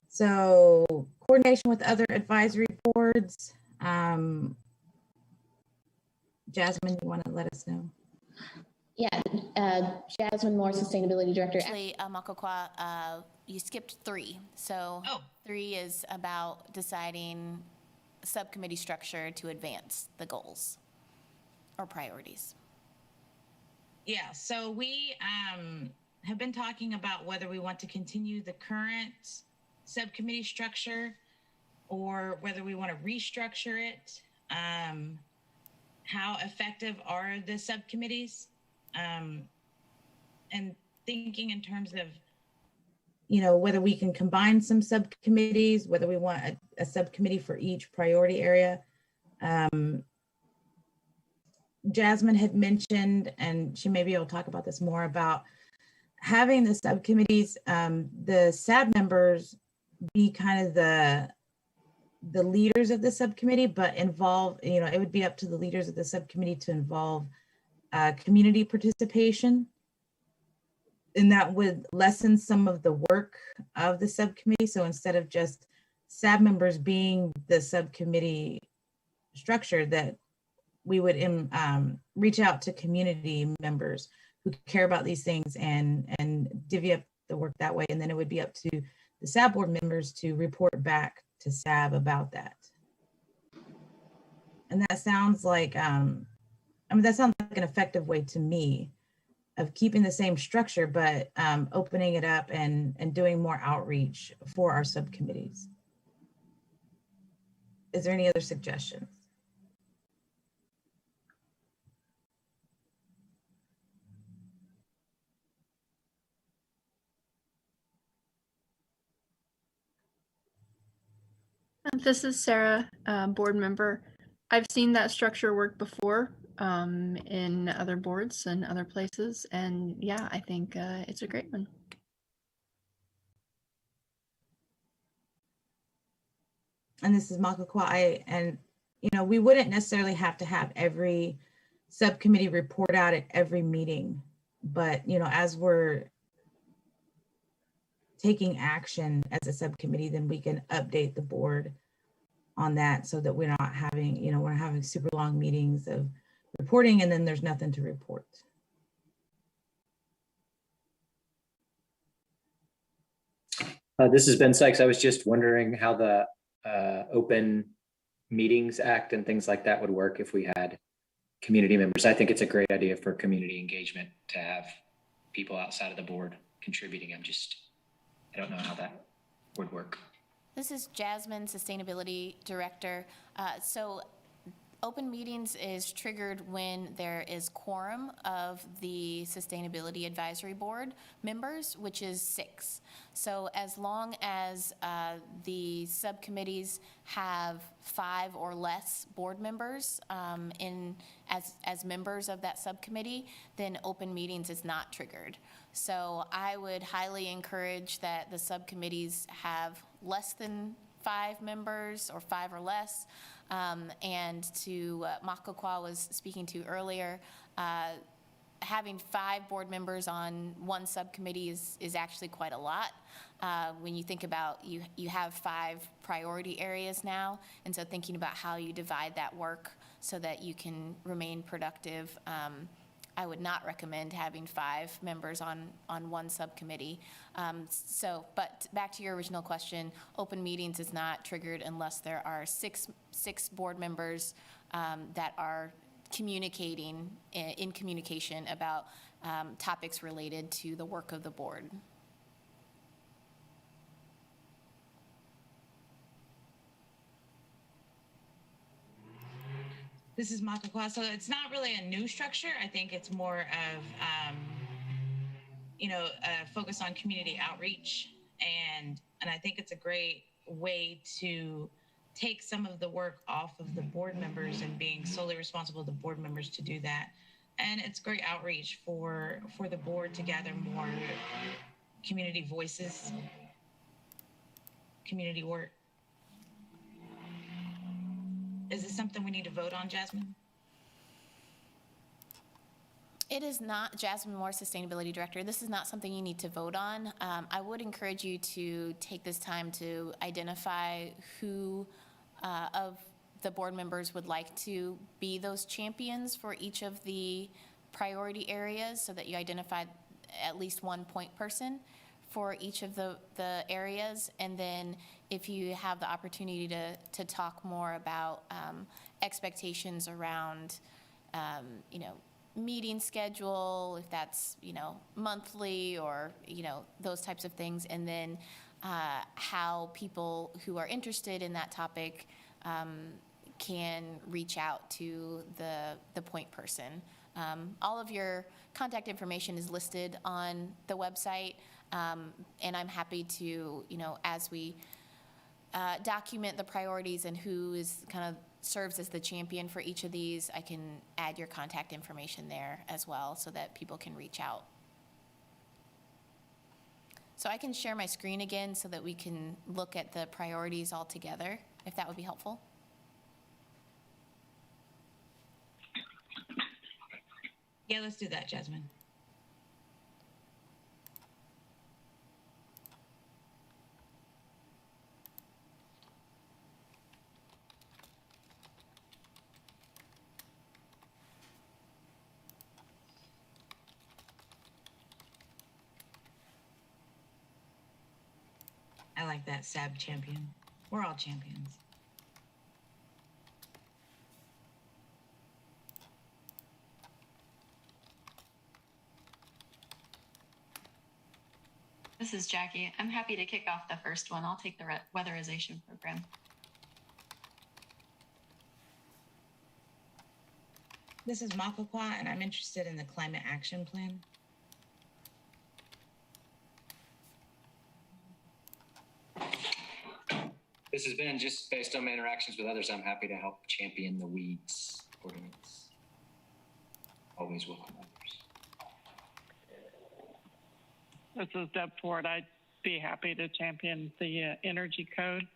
So coordination with other advisory boards. Jasmine, you want to let us know? Yeah, Jasmine Moore, Sustainability Director. Actually, Makokwa, you skipped 3. So 3 is about deciding subcommittee structure to advance the goals or priorities. Yeah, so we have been talking about whether we want to continue the current subcommittee structure or whether we want to restructure it. How effective are the subcommittees? And thinking in terms of, whether we can combine some subcommittees, whether we want a subcommittee for each priority area. Jasmine had mentioned, and she maybe will talk about this more, about having the subcommittees, the SAB members be kind of the leaders of the subcommittee, but involve, it would be up to the leaders of the subcommittee to involve community participation. And that would lessen some of the work of the subcommittee. So instead of just SAB members being the subcommittee structure, that we would reach out to community members who care about these things and divvy up the work that way. And then it would be up to the SAB board members to report back to SAB about that. And that sounds like, that sounds like an effective way to me of keeping the same structure, but opening it up and doing more outreach for our subcommittees. Is there any other suggestions? This is Sarah, board member. I've seen that structure work before in other boards and other places. And yeah, I think it's a great one. And this is Makokwa. We wouldn't necessarily have to have every subcommittee report out at every meeting, but as we're taking action as a subcommittee, then we can update the board on that so that we're not having, we're having super long meetings of reporting and then there's nothing to report. This is Ben Sykes. I was just wondering how the Open Meetings Act and things like that would work if we had community members. I think it's a great idea for community engagement to have people outside of the board contributing. I don't know how that would work. This is Jasmine, Sustainability Director. So open meetings is triggered when there is quorum of the Sustainability Advisory Board members, which is 6. So as long as the subcommittees have 5 or less board members as members of that subcommittee, then open meetings is not triggered. So I would highly encourage that the subcommittees have less than 5 members or 5 or less. And to Makokwa was speaking to earlier, having 5 board members on one subcommittee is actually quite a lot. When you think about, you have 5 priority areas now, and so thinking about how you divide that work so that you can remain productive, I would not recommend having 5 members on one subcommittee. But back to your original question, open meetings is not triggered unless there are six board members that are communicating in communication about topics related to the work of the board. this is Makokwa. So it's not really a new structure. I think it's more of, a focus on community outreach. And I think it's a great way to take some of the work off of the board members and being solely responsible to the board members to do that. And it's great outreach for the board to gather more community voices, community work. Is this something we need to vote on, Jasmine? It is not. Jasmine Moore, Sustainability Director. This is not something you need to vote on. I would encourage you to take this time to identify who of the board members would like to be those champions for each of the priority areas so that you identify at least one point person for each of the areas. And then if you have the opportunity to talk more about expectations around, meeting schedule, if that's, monthly or, those types of things. And then how people who are interested in that topic can reach out to the point person. All of your contact information is listed on the website, and I'm happy to, as we document the priorities and who is kind of serves as the champion for each of these, I can add your contact information there as well so that people can reach out. So I can share my screen again so that we can look at the priorities all together, if that would be helpful. Yeah, let's do that, Jasmine. I like that, SAB champion. We're all champions. This is Jackie. I'm happy to kick off the first one. I'll take the weatherization program. This is Makokwa, and I'm interested in the climate action plan. This has been just based on my interactions with others. I'm happy to help champion the weeds ordinance. Always welcome others. This is Deb Ford. I'd be happy to champion the energy code.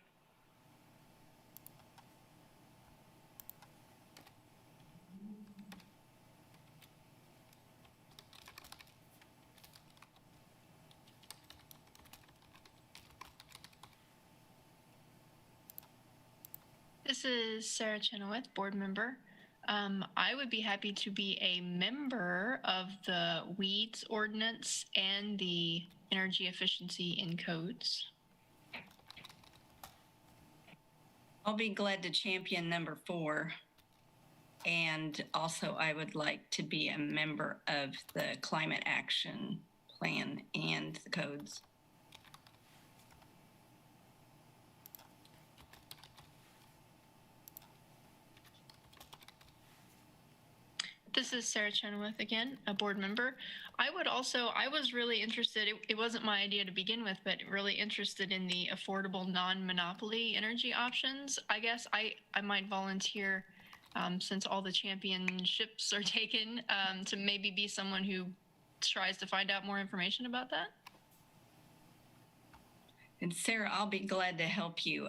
This is Sarah Chenoweth, board member. I would be happy to be a member of the weeds ordinance and the energy efficiency in codes. I'll be glad to champion number 4. And also I would like to be a member of the climate action plan and the codes. This is Sarah Chenoweth again, a board member. I was really interested, it wasn't my idea to begin with, but really interested in the affordable non-monopoly energy options. I guess I might volunteer, since all the championships are taken, to maybe be someone who tries to find out more information about that. And Sarah, I'll be glad to help you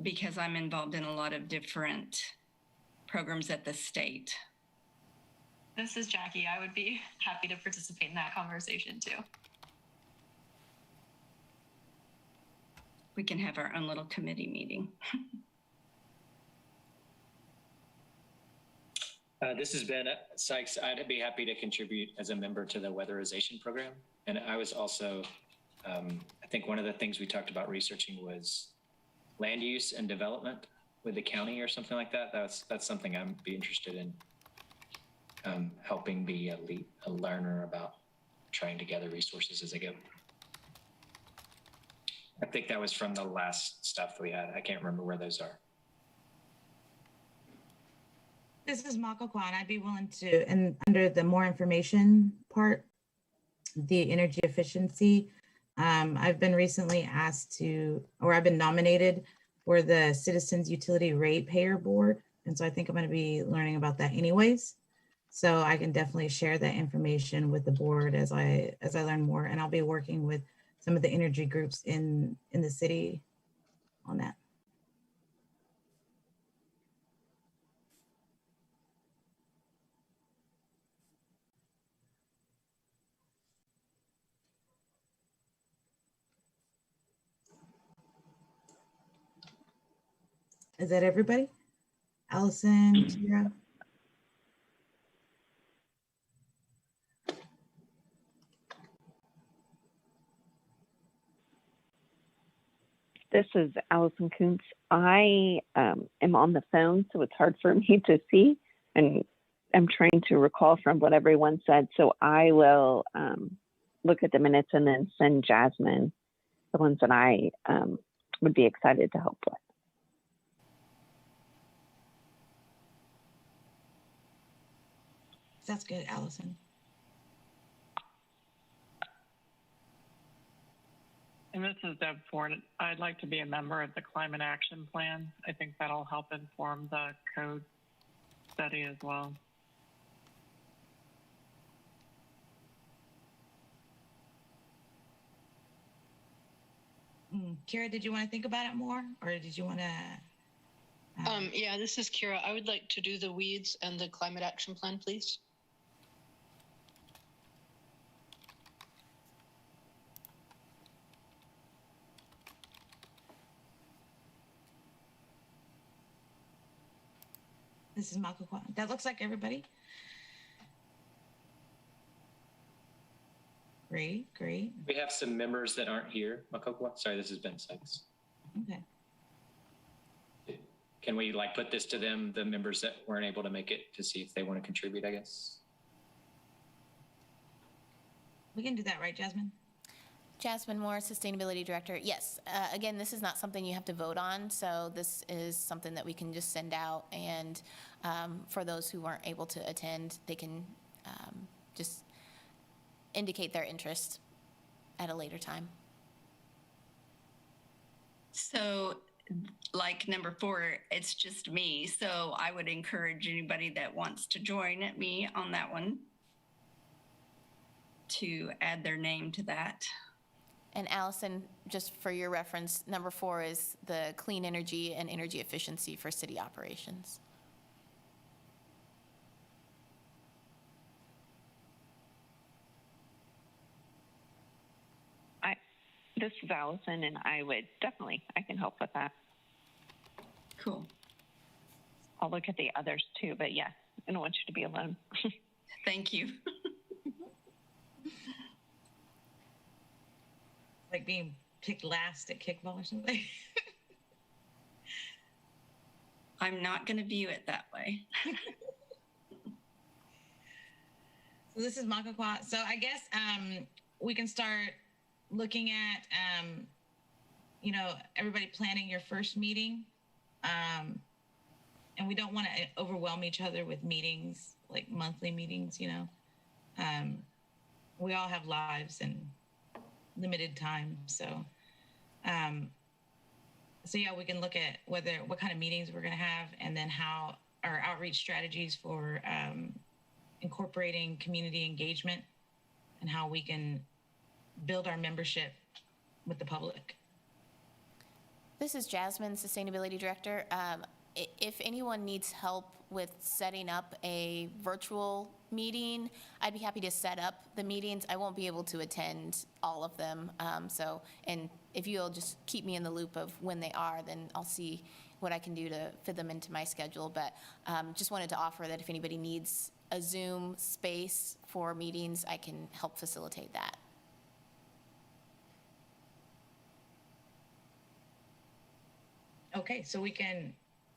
because I'm involved in a lot of different programs at the state. This is Jackie. I would be happy to participate in that conversation too. We can have our own little committee meeting. This has been Sykes. I'd be happy to contribute as a member to the weatherization program. And I was also, I think one of the things we talked about researching was land use and development with the county or something like that. That's something I'd be interested in, helping be a learner about trying to gather resources as I go. I think that was from the last stuff we had. I can't remember where those are. This is Makokwa, and I'd be willing to, and under the more information part, the energy efficiency, I've been recently asked to, or I've been nominated for the Citizens Utility Ratepayer Board. And so I think I'm going to be learning about that anyways. So I can definitely share that information with the board as I learn more. And I'll be working with some of the energy groups in the city on that. Is that everybody? Allison, Tira? This is Allison Kuntz. I am on the phone, so it's hard for me to see, and I'm trying to recall from what everyone said. So I will look at the minutes and then send Jasmine the ones that I would be excited to help with. That's good, Allison. And this is Deb Ford. I'd like to be a member of the Climate Action Plan. I think that'll help inform the code study as well. Kira, did you want to think about it more, or did you want to? Yeah, this is Kira. I would like to do the weeds and the climate action plan, please. This is Makakwa. That looks like everybody. Great. We have some members that aren't here. Makokwa. Sorry, this is Ben Sykes. Okay. Can we put this to them, the members that weren't able to make it, to see if they want to contribute, I guess? We can do that, right, Jasmine? Jasmine Moore, Sustainability Director. Yes, again, this is not something you have to vote on, so this is something that we can just send out, and for those who weren't able to attend, they can just indicate their interest at a later time. So like number 4, it's just me. So I would encourage anybody that wants to join me on that one to add their name to that. And Allison, just for your reference, number 4 is the clean energy and energy efficiency for city operations. This is Allison, and I can help with that. Cool. I'll look at the others too, but yes, I don't want you to be alone. Thank you. Like being picked last at kickball or something. I'm not going to view it that way. So this is Makakwa. So I guess we can start looking at, everybody planning your first meeting. And we don't want to overwhelm each other with meetings, like monthly meetings, we all have lives and limited time. So yeah, we can look at what kind of meetings we're going to have, and then how our outreach strategies for incorporating community engagement and how we can build our membership with the public. This is Jasmine, Sustainability Director. If anyone needs help with setting up a virtual meeting, I'd be happy to set up the meetings. I won't be able to attend all of them. And if you'll just keep me in the loop of when they are, then I'll see what I can do to fit them into my schedule. But just wanted to offer that if anybody needs a Zoom space for meetings, I can help facilitate that. Okay, so we can,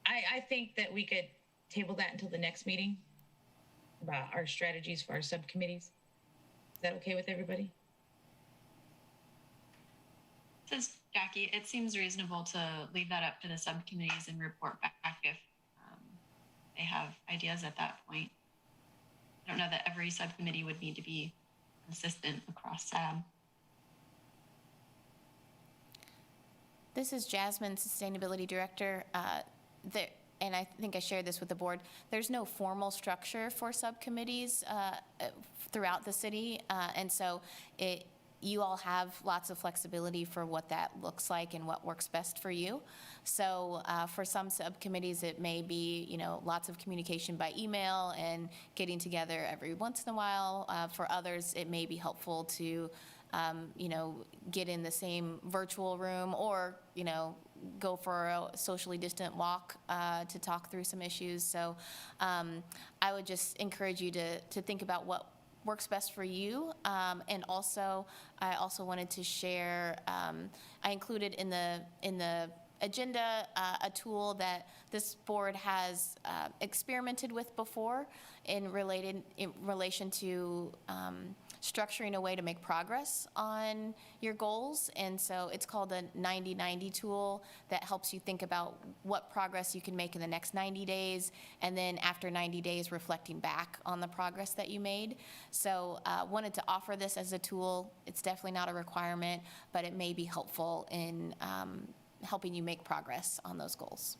I think that we could table that until the next meeting about our strategies for our subcommittees. Is that okay with everybody? This is Jackie. It seems reasonable to leave that up to the subcommittees and report back if they have ideas at that point. I don't know that every subcommittee would need to be consistent across SAB. This is Jasmine, Sustainability Director. And I think I shared this with the board. There's no formal structure for subcommittees throughout the city. And so you all have lots of flexibility for what that looks like and what works best for you. So for some subcommittees, it may be, lots of communication by email and getting together every once in a while. For others, it may be helpful to get in the same virtual room, or, go for a socially distant walk to talk through some issues. So I would just encourage you to think about what works best for you. And also, I also wanted to share, I included in the agenda a tool that this board has experimented with before in relation to structuring a way to make progress on your goals. And so it's called a 90-90 tool that helps you think about what progress you can make in the next 90 days, and then after 90 days reflecting back on the progress that you made. So wanted to offer this as a tool. It's definitely not a requirement, but it may be helpful in helping you make progress on those goals.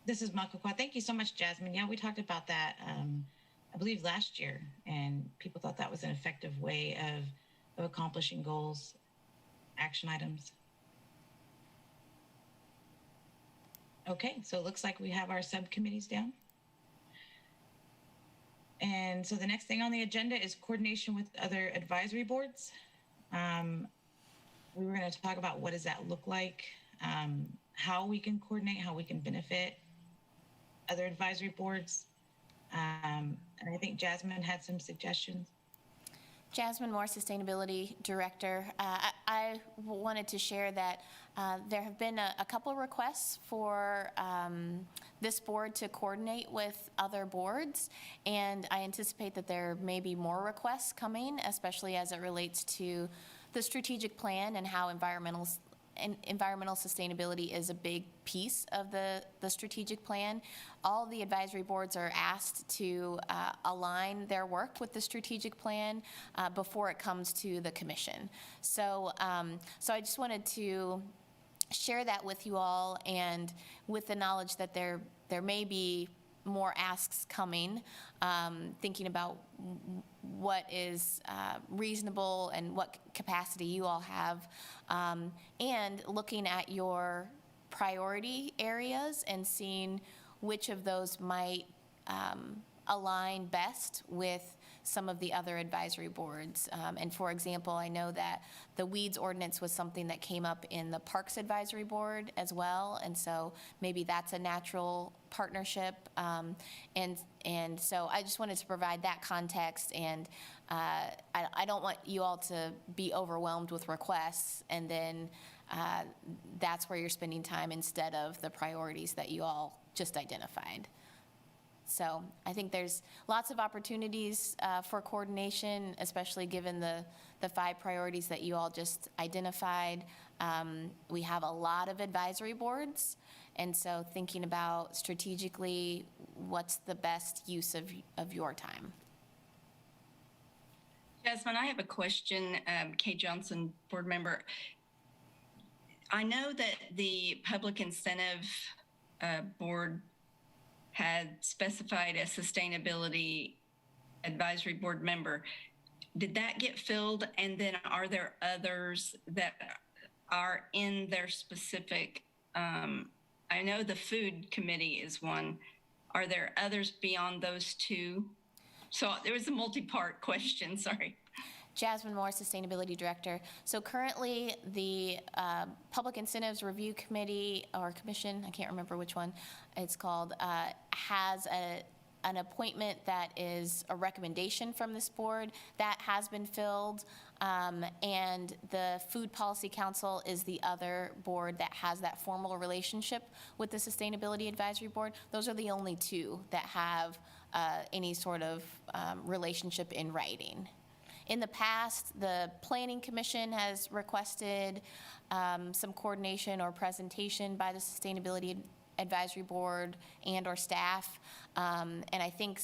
This is Makukwa. Thank you so much, Jasmine. Yeah, we talked about that, I believe last year, and people thought that was an effective way of accomplishing goals, action items. Okay, so it looks like we have our subcommittees down. And so the next thing on the agenda is coordination with other advisory boards. We were going to talk about what does that look like, how we can coordinate, how we can benefit other advisory boards. And I think Jasmine had some suggestions. Jasmine Moore, Sustainability Director. I wanted to share that there have been a couple of requests for this board to coordinate with other boards, and I anticipate that there may be more requests coming, especially as it relates to the strategic plan and how environmental sustainability is a big piece of the strategic plan. All the advisory boards are asked to align their work with the strategic plan before it comes to the commission. So I just wanted to share that with you all, and with the knowledge that there may be more asks coming, thinking about what is reasonable and what capacity you all have, and looking at your priority areas and seeing which of those might align best with some of the other advisory boards. And for example, I know that the weeds ordinance was something that came up in the Parks Advisory Board as well, and so maybe that's a natural partnership. And so I just wanted to provide that context, and I don't want you all to be overwhelmed with requests, and then that's where you're spending time instead of the priorities that you all just identified. So I think there's lots of opportunities for coordination, especially given the 5 priorities that you all just identified. We have a lot of advisory boards, and so thinking about strategically what's the best use of your time. Jasmine, I have a question. Kay Johnson, board member. I know that the Public Incentive Board had specified a sustainability advisory board member. Did that get filled? And then are there others that are in their specific, I know the food committee is one. Are there others beyond those 2? So there was a multi-part question, sorry. Jasmine Moore, Sustainability Director. So currently the Public Incentives Review Committee or Commission, I can't remember which one it's called, has an appointment that is a recommendation from this board. That has been filled. And the Food Policy Council is the other board that has that formal relationship with the Sustainability Advisory Board. Those are the only 2 that have any sort of relationship in writing. In the past, the Planning Commission has requested some coordination or presentation by the Sustainability Advisory Board and or staff. And I think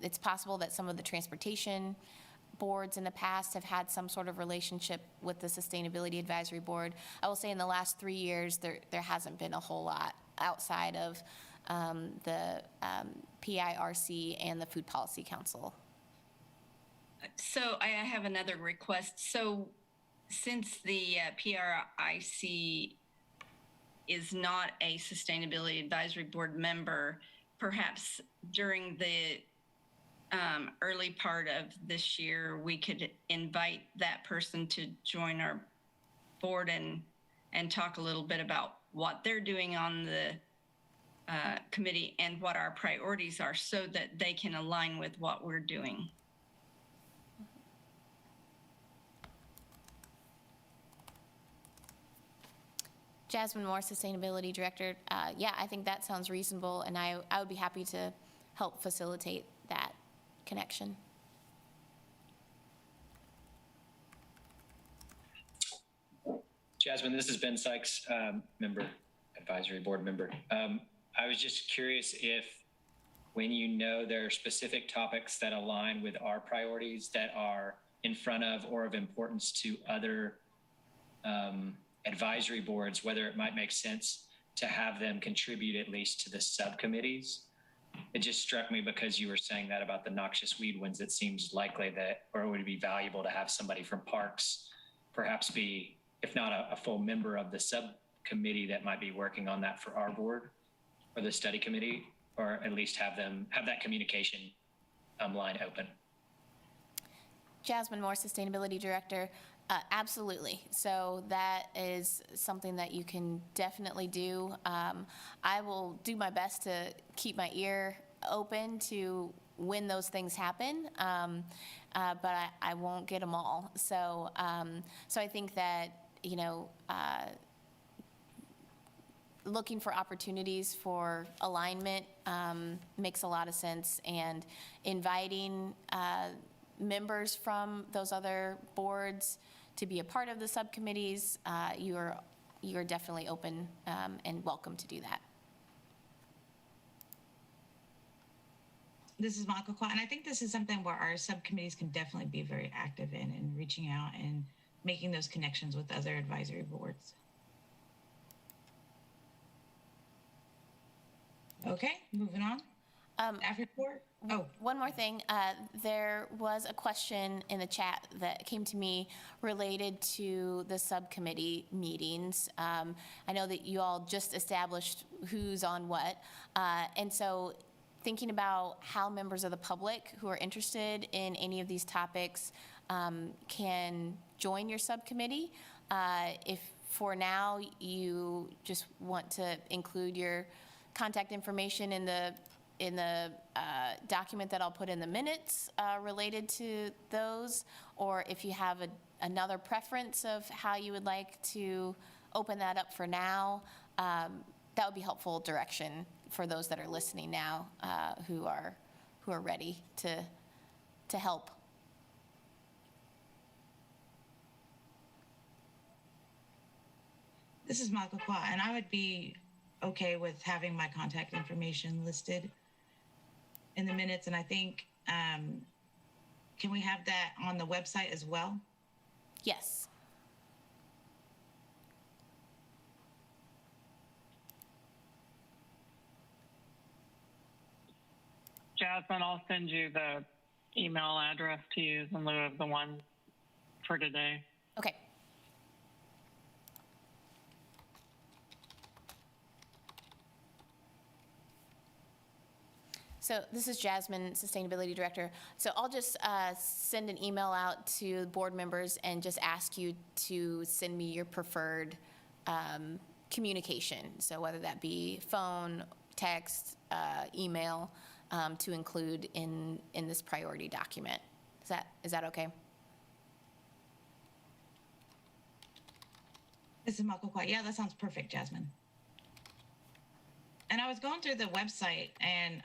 it's possible that some of the transportation boards in the past have had some sort of relationship with the Sustainability Advisory Board. I will say in the last 3 years, there hasn't been a whole lot outside of the PIRC and the Food Policy Council. So I have another request. So since the PRIC is not a Sustainability Advisory Board member, perhaps during the early part of this year, we could invite that person to join our board and talk a little bit about what they're doing on the committee and what our priorities are so that they can align with what we're doing. Jasmine Moore, Sustainability Director. Yeah, I think that sounds reasonable, and I would be happy to help facilitate that connection. Jasmine, this is Ben Sykes, advisory board member. I was just curious if, when you know there are specific topics that align with our priorities that are in front of or of importance to other advisory boards, whether it might make sense to have them contribute at least to the subcommittees. It just struck me because you were saying that about the noxious weed ones. It seems likely that, or it would be valuable to have somebody from Parks perhaps be, if not a full member of the subcommittee that might be working on that for our board or the study committee, or at least have that communication line open. Jasmine Moore, Sustainability Director. Absolutely. So that is something that you can definitely do. I will do my best to keep my ear open to when those things happen, but I won't get them all. So, so I think that, looking for opportunities for alignment makes a lot of sense, and inviting members from those other boards to be a part of the subcommittees, you are definitely open and welcome to do that. This is Makakwa, and I think this is something where our subcommittees can definitely be very active in reaching out and making those connections with other advisory boards. Okay, moving on. Staff report. Oh, one more thing. There was a question in the chat that came to me related to the subcommittee meetings. I know that you all just established who's on what, and so thinking about how members of the public who are interested in any of these topics can join your subcommittee. If for now you just want to include your contact information in the document that I'll put in the minutes related to those, or if you have another preference of how you would like to open that up for now, that would be helpful direction for those that are listening now who are ready to help. this is Makakwa, and I would be okay with having my contact information listed in the minutes. And I think, can we have that on the website as well? Yes. Jasmine, I'll send you the email address to use in lieu of the one for today. Okay. So this is Jasmine, Sustainability Director. So I'll just send an email out to board members and just ask you to send me your preferred communication. So whether that be phone, text, email, to include in this priority document. Is that okay? This is Makakwa. Yeah, that sounds perfect, Jasmine. And I was going through the website, and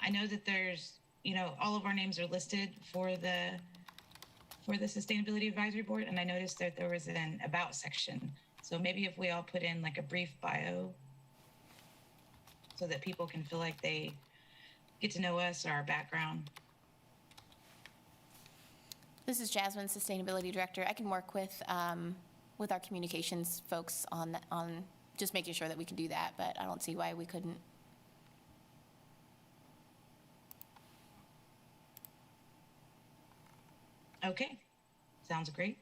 I know that there's, all of our names are listed for the Sustainability Advisory Board, and I noticed that there was an about section. So maybe if we all put in like a brief bio so that people can feel like they get to know us or our background. This is Jasmine, Sustainability Director. I can work with our communications folks on just making sure that we can do that, but I don't see why we couldn't. Okay, sounds great.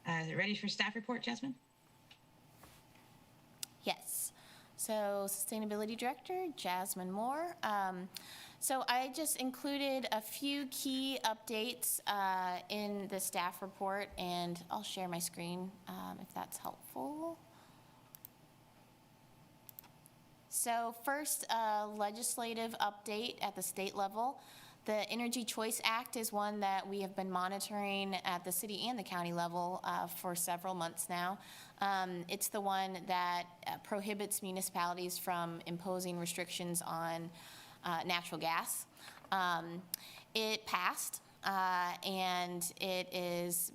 Ready for staff report, Jasmine? Yes. So Sustainability Director, Jasmine Moore. So I just included a few key updates in the staff report, and I'll share my screen if that's helpful. So first, a legislative update at the state level. The Energy Choice Act is one that we have been monitoring at the city and the county level for several months now. It's the one that prohibits municipalities from imposing restrictions on natural gas. It passed, and it is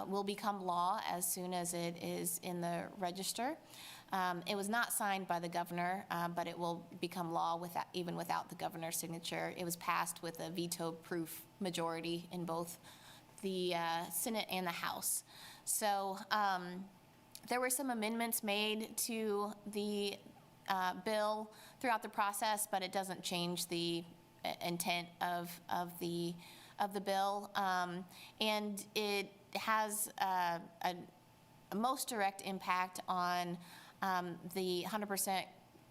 will become law as soon as it is in the register. It was not signed by the governor, but it will become law even without the governor's signature. It was passed with a veto-proof majority in both the Senate and the House. So there were some amendments made to the bill throughout the process, but it doesn't change the intent of the bill. And it has a most direct impact on the 100%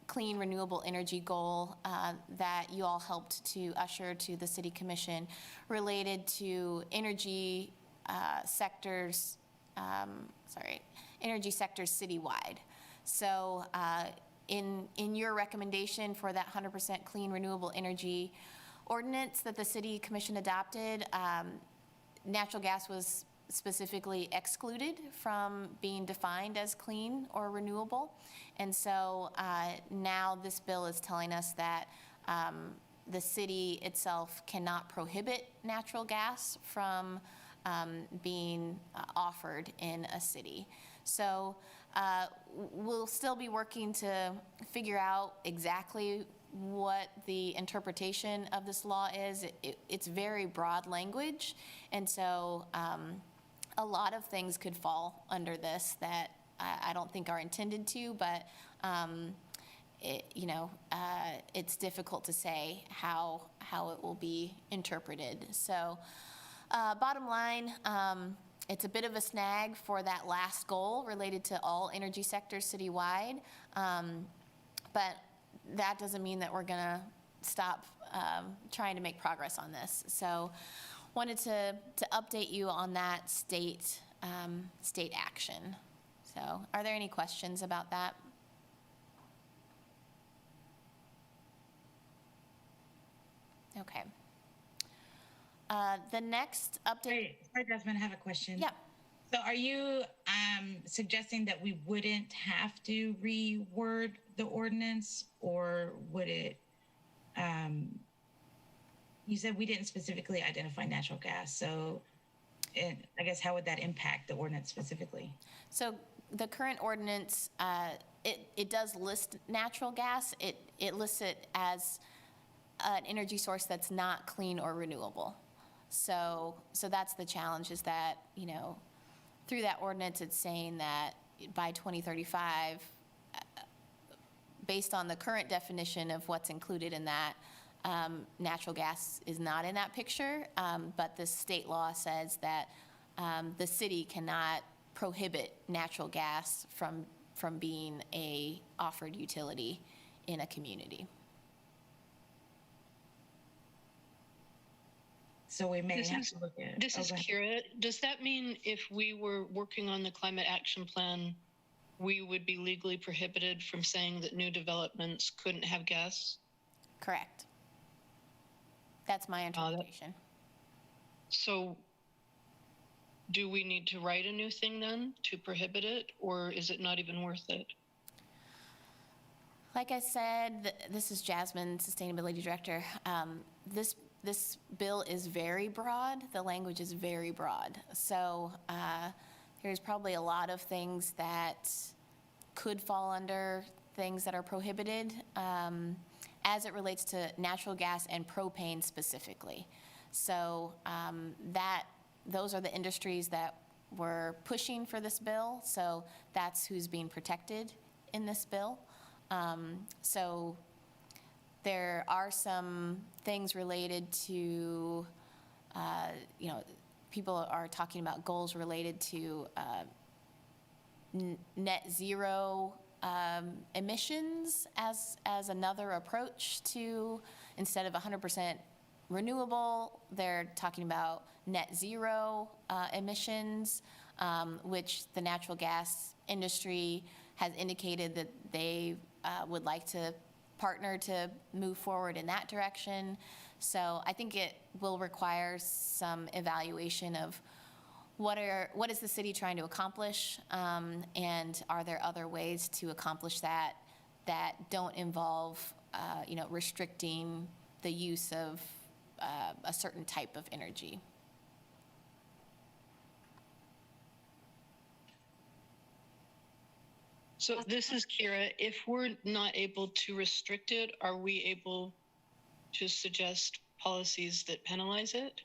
clean renewable energy goal that you all helped to usher to the City Commission related to energy sectors citywide. So in your recommendation for that 100% clean renewable energy ordinance that the City Commission adopted, natural gas was specifically excluded from being defined as clean or renewable. And so now this bill is telling us that the city itself cannot prohibit natural gas from being offered in a city. So we'll still be working to figure out exactly what the interpretation of this law is. It's very broad language, and so a lot of things could fall under this that I don't think are intended to, but it's difficult to say how it will be interpreted. So bottom line, it's a bit of a snag for that last goal related to all energy sectors citywide, but that doesn't mean that we're gonna stop trying to make progress on this. So wanted to update you on that state action. So are there any questions about that? Okay. The next update. Sorry, Jasmine, I have a question. Yeah. So are you suggesting that we wouldn't have to reword the ordinance, or would it, you said we didn't specifically identify natural gas, so I guess how would that impact the ordinance specifically? So the current ordinance, it does list natural gas. It lists it as an energy source that's not clean or renewable. So that's the challenge, is that, through that ordinance, it's saying that by 2035, based on the current definition of what's included in that, natural gas is not in that picture, but the state law says that the city cannot prohibit natural gas from being a offered utility in a community. So we may have to look at. This is Kira. Does that mean if we were working on the climate action plan, we would be legally prohibited from saying that new developments couldn't have gas? Correct. That's my interpretation. So do we need to write a new thing then to prohibit it, or is it not even worth it? Like I said, this is Jasmine, Sustainability Director. This bill is very broad. The language is very broad. So there's probably a lot of things that could fall under things that are prohibited as it relates to natural gas and propane specifically. So those are the industries that were pushing for this bill. So that's who's being protected in this bill. So there are some things related to, people are talking about goals related to net zero emissions as another approach to, instead of 100% renewable, they're talking about net zero emissions, which the natural gas industry has indicated that they would like to partner to move forward in that direction. So I think it will require some evaluation of what is the city trying to accomplish, and are there other ways to accomplish that don't involve restricting the use of a certain type of energy. So this is Kira. If we're not able to restrict it, are we able to suggest policies that penalize it?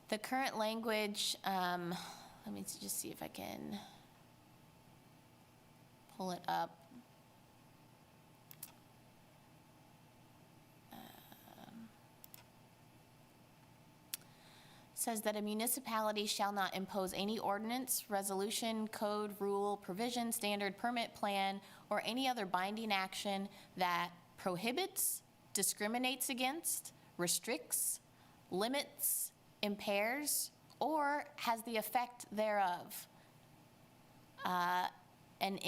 The current language, let me just see if I can pull it up. Says that a municipality shall not impose any ordinance, resolution, code, rule, provision, standard, permit, plan, or any other binding action that prohibits, discriminates against, restricts, limits, impairs, or has the effect thereof an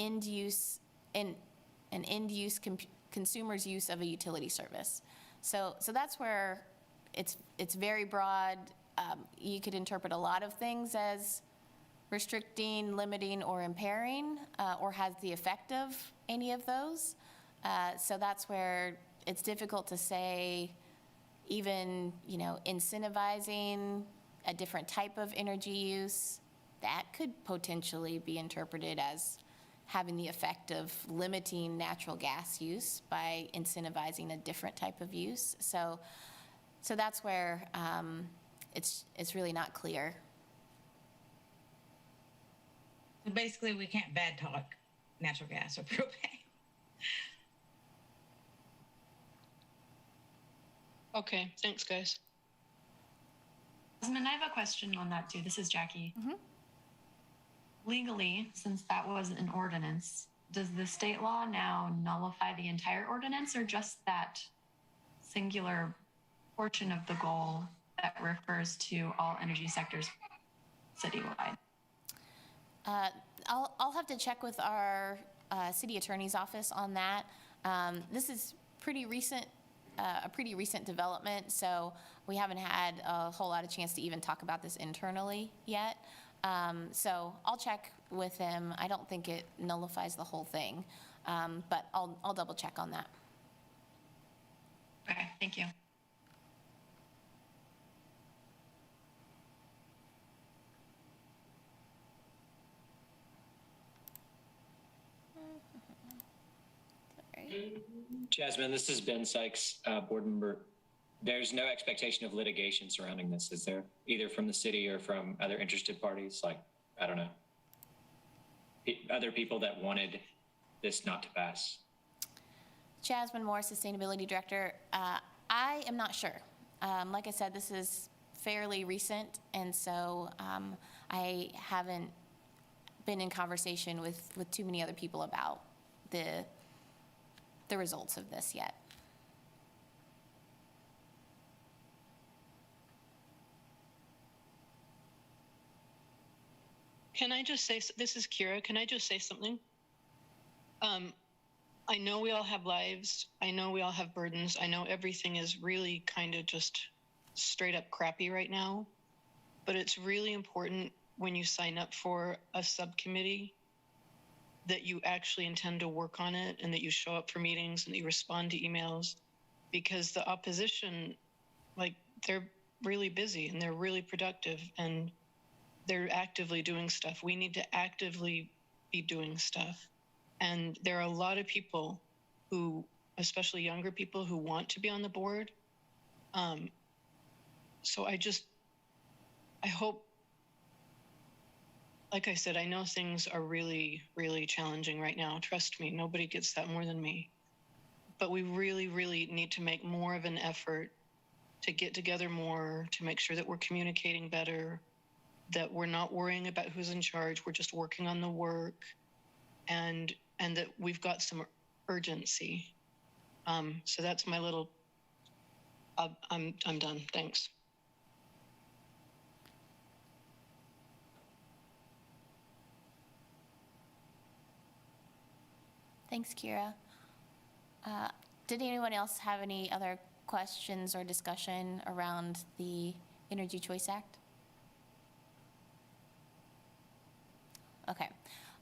consumer's use of a utility service. So that's where it's very broad. You could interpret a lot of things as restricting, limiting, or impairing, or has the effect of any of those. So that's where it's difficult to say, even, incentivizing a different type of energy use, that could potentially be interpreted as having the effect of limiting natural gas use by incentivizing a different type of use. So that's where it's really not clear. So basically, we can't bad talk natural gas or propane. Okay, thanks, guys. Jasmine, I have a question on that too. This is Jackie. Mm-hmm. Legally, since that was an ordinance, does the state law now nullify the entire ordinance or just that singular portion of the goal that refers to all energy sectors citywide? I'll have to check with our city attorney's office on that. This is pretty recent, a pretty recent development, so we haven't had a whole lot of chance to even talk about this internally yet. So I'll check with him. I don't think it nullifies the whole thing, but I'll double check on that. Okay, thank you. Jasmine, this is Ben Sykes, board member. There's no expectation of litigation surrounding this, is there? Either from the city or from other interested parties, like, I don't know, other people that wanted this not to pass? Jasmine Moore, Sustainability Director. I am not sure. Like I said, this is fairly recent, and so I haven't been in conversation with too many other people about the results of this yet. Can I just say, this is Kira, can I just say something? I know we all have lives. I know we all have burdens. I know everything is really kind of just straight up crappy right now, but it's really important when you sign up for a subcommittee that you actually intend to work on it and that you show up for meetings and that you respond to emails, because the opposition, like, they're really busy and they're really productive and they're actively doing stuff. We need to actively be doing stuff. And there are a lot of people who, especially younger people, who want to be on the board. So I hope, like I said, I know things are really, really challenging right now. Trust me, nobody gets that more than me. But we really, really need to make more of an effort to get together more, to make sure that we're communicating better, that we're not worrying about who's in charge. We're just working on the work, and that we've got some urgency. So that's my little, I'm done. Thanks. Thanks, Kira. Did anyone else have any other questions or discussion around the Energy Choice Act? Okay,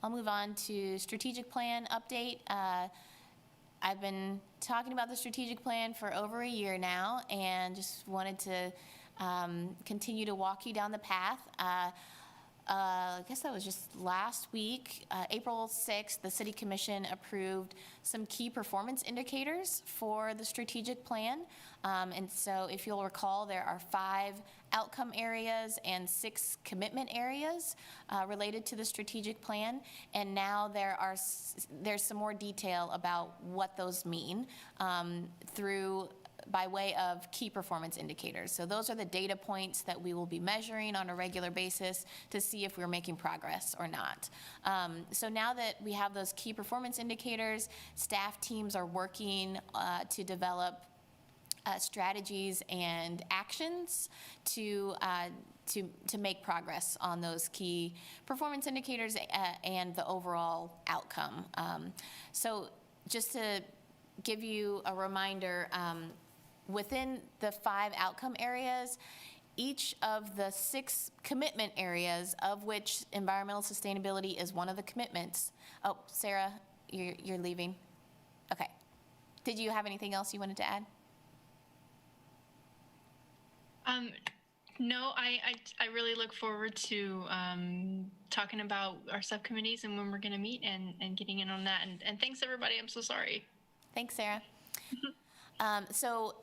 I'll move on to strategic plan update. I've been talking about the strategic plan for over a year now and just wanted to continue to walk you down the path. I guess that was just last week, April 6th, the City Commission approved some key performance indicators for the strategic plan. And so if you'll recall, there are 5 outcome areas and 6 commitment areas related to the strategic plan. And now there's some more detail about what those mean by way of key performance indicators. So those are the data points that we will be measuring on a regular basis to see if we're making progress or not. So now that we have those key performance indicators, staff teams are working to develop strategies and actions to make progress on those key performance indicators and the overall outcome. So just to give you a reminder, within the 5 outcome areas, each of the 6 commitment areas, of which environmental sustainability is one of the commitments. Oh, Sarah, you're leaving. Okay. Did you have anything else you wanted to add? No, I really look forward to talking about our subcommittees and when we're going to meet and getting in on that. And thanks, everybody. I'm so sorry. Thanks, Sarah. So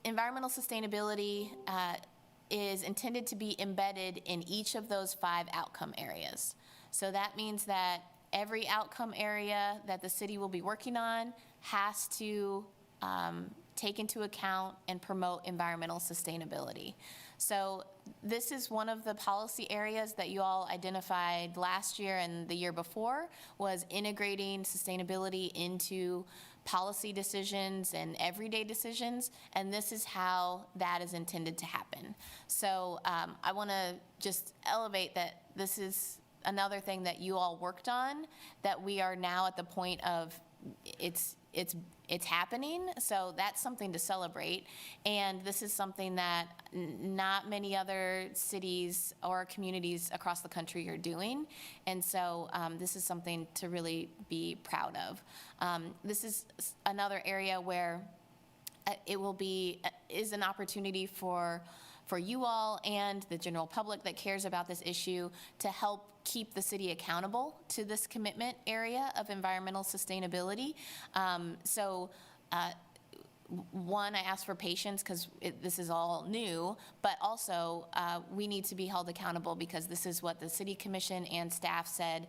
environmental sustainability is intended to be embedded in each of those 5 outcome areas. So that means that every outcome area that the city will be working on has to take into account and promote environmental sustainability. So this is one of the policy areas that you all identified last year and the year before, was integrating sustainability into policy decisions and everyday decisions, and this is how that is intended to happen. So I want to just elevate that this is another thing that you all worked on, that we are now at the point of it's happening, so that's something to celebrate. And this is something that not many other cities or communities across the country are doing. And so this is something to really be proud of. This is another area where it is an opportunity for you all and the general public that cares about this issue to help keep the city accountable to this commitment area of environmental sustainability. One, I ask for patience because this is all new, but also we need to be held accountable because this is what the City Commission and staff said.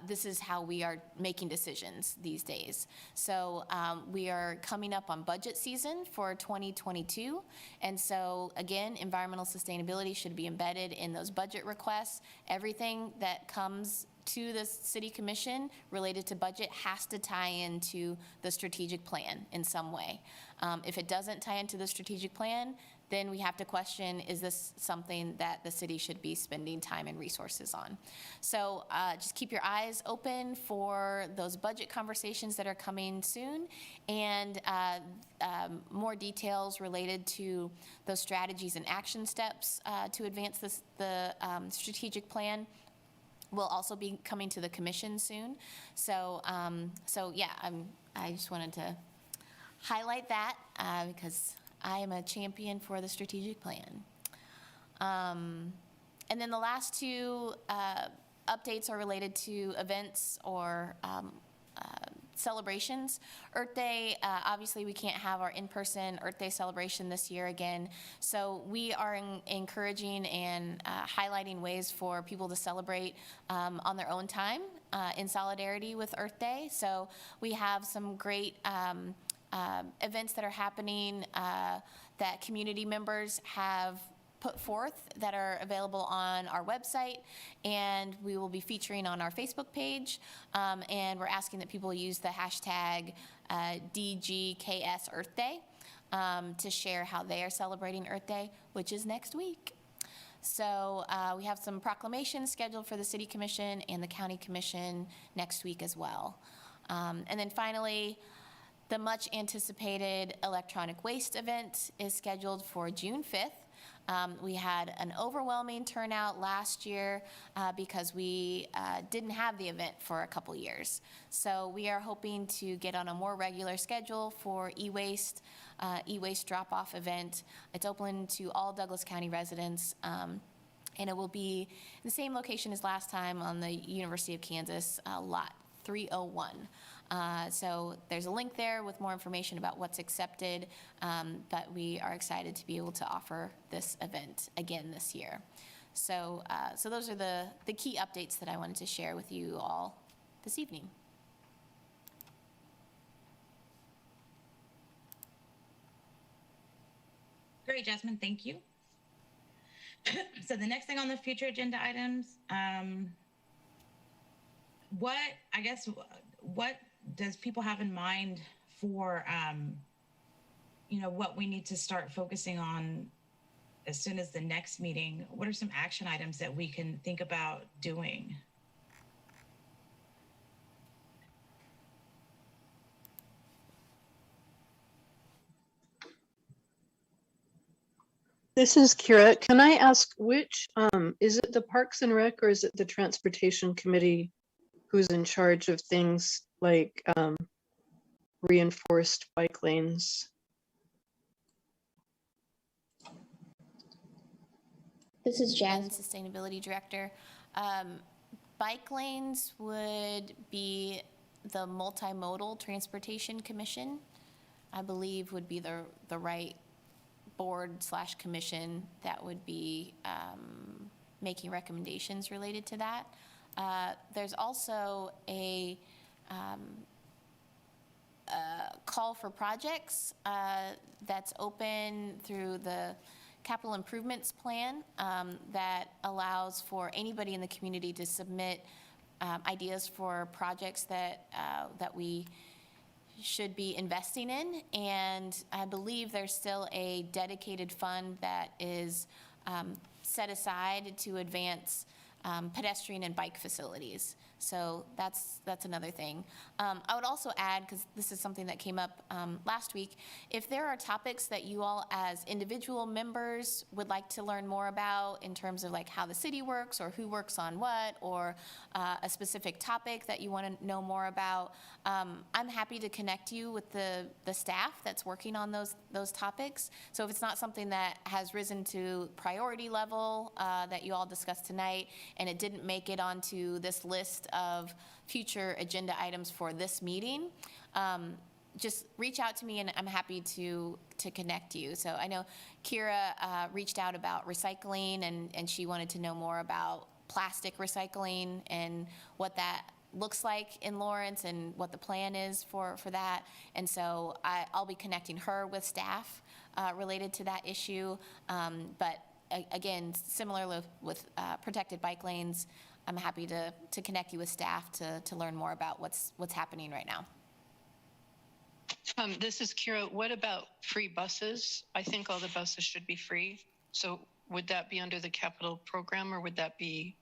This is how we are making decisions these days. So we are coming up on budget season for 2022. And so again, environmental sustainability should be embedded in those budget requests. Everything that comes to the City Commission related to budget has to tie into the strategic plan in some way. If it doesn't tie into the strategic plan, then we have to question, is this something that the city should be spending time and resources on? So just keep your eyes open for those budget conversations that are coming soon, and more details related to those strategies and action steps to advance the strategic plan will also be coming to the commission soon. So yeah, I just wanted to highlight that because I am a champion for the strategic plan. And then the last 2 updates are related to events or celebrations. Earth Day, obviously we can't have our in-person Earth Day celebration this year again, so we are encouraging and highlighting ways for people to celebrate on their own time in solidarity with Earth Day. So we have some great events that are happening that community members have put forth that are available on our website, and we will be featuring on our Facebook page, and we're asking that people use the hashtag DGKS Earth Day to share how they are celebrating Earth Day, which is next week. So we have some proclamations scheduled for the City Commission and the County Commission next week as well. And then finally, the much anticipated electronic waste event is scheduled for June 5th. We had an overwhelming turnout last year because we didn't have the event for a couple years. So we are hoping to get on a more regular schedule for e-waste drop-off event. It's open to all Douglas County residents, and it will be in the same location as last time on the University of Kansas lot 301. So there's a link there with more information about what's accepted, but we are excited to be able to offer this event again this year. So those are the key updates that I wanted to share with you all this evening. Great, Jasmine, thank you. So the next thing on the future agenda items, what does people have in mind for, what we need to start focusing on as soon as the next meeting? What are some action items that we can think about doing? This is Kira. Can I ask which, is it the Parks and Rec or is it the Transportation Committee who's in charge of things like reinforced bike lanes? This is Jen, Sustainability Director. Bike lanes would be the Multimodal Transportation Commission, I believe would be the right board/commission that would be making recommendations related to that. There's also a call for projects that's open through the capital improvements plan that allows for anybody in the community to submit ideas for projects that we should be investing in, and I believe there's still a dedicated fund that is set aside to advance pedestrian and bike facilities. So that's another thing. I would also add, because this is something that came up last week, if there are topics that you all as individual members would like to learn more about in terms of like how the city works or who works on what, or a specific topic that you want to know more about, I'm happy to connect you with the staff that's working on those topics. So if it's not something that has risen to priority level that you all discussed tonight, and it didn't make it onto this list of future agenda items for this meeting, just reach out to me and I'm happy to connect you. So I know Kira reached out about recycling and she wanted to know more about plastic recycling and what that looks like in Lawrence and what the plan is for that. And so I'll be connecting her with staff related to that issue. But again, similar with protected bike lanes, I'm happy to connect you with staff to learn more about what's happening right now. This is Kira. What about free buses? I think all the buses should be free. So would that be under the capital program, or would that be,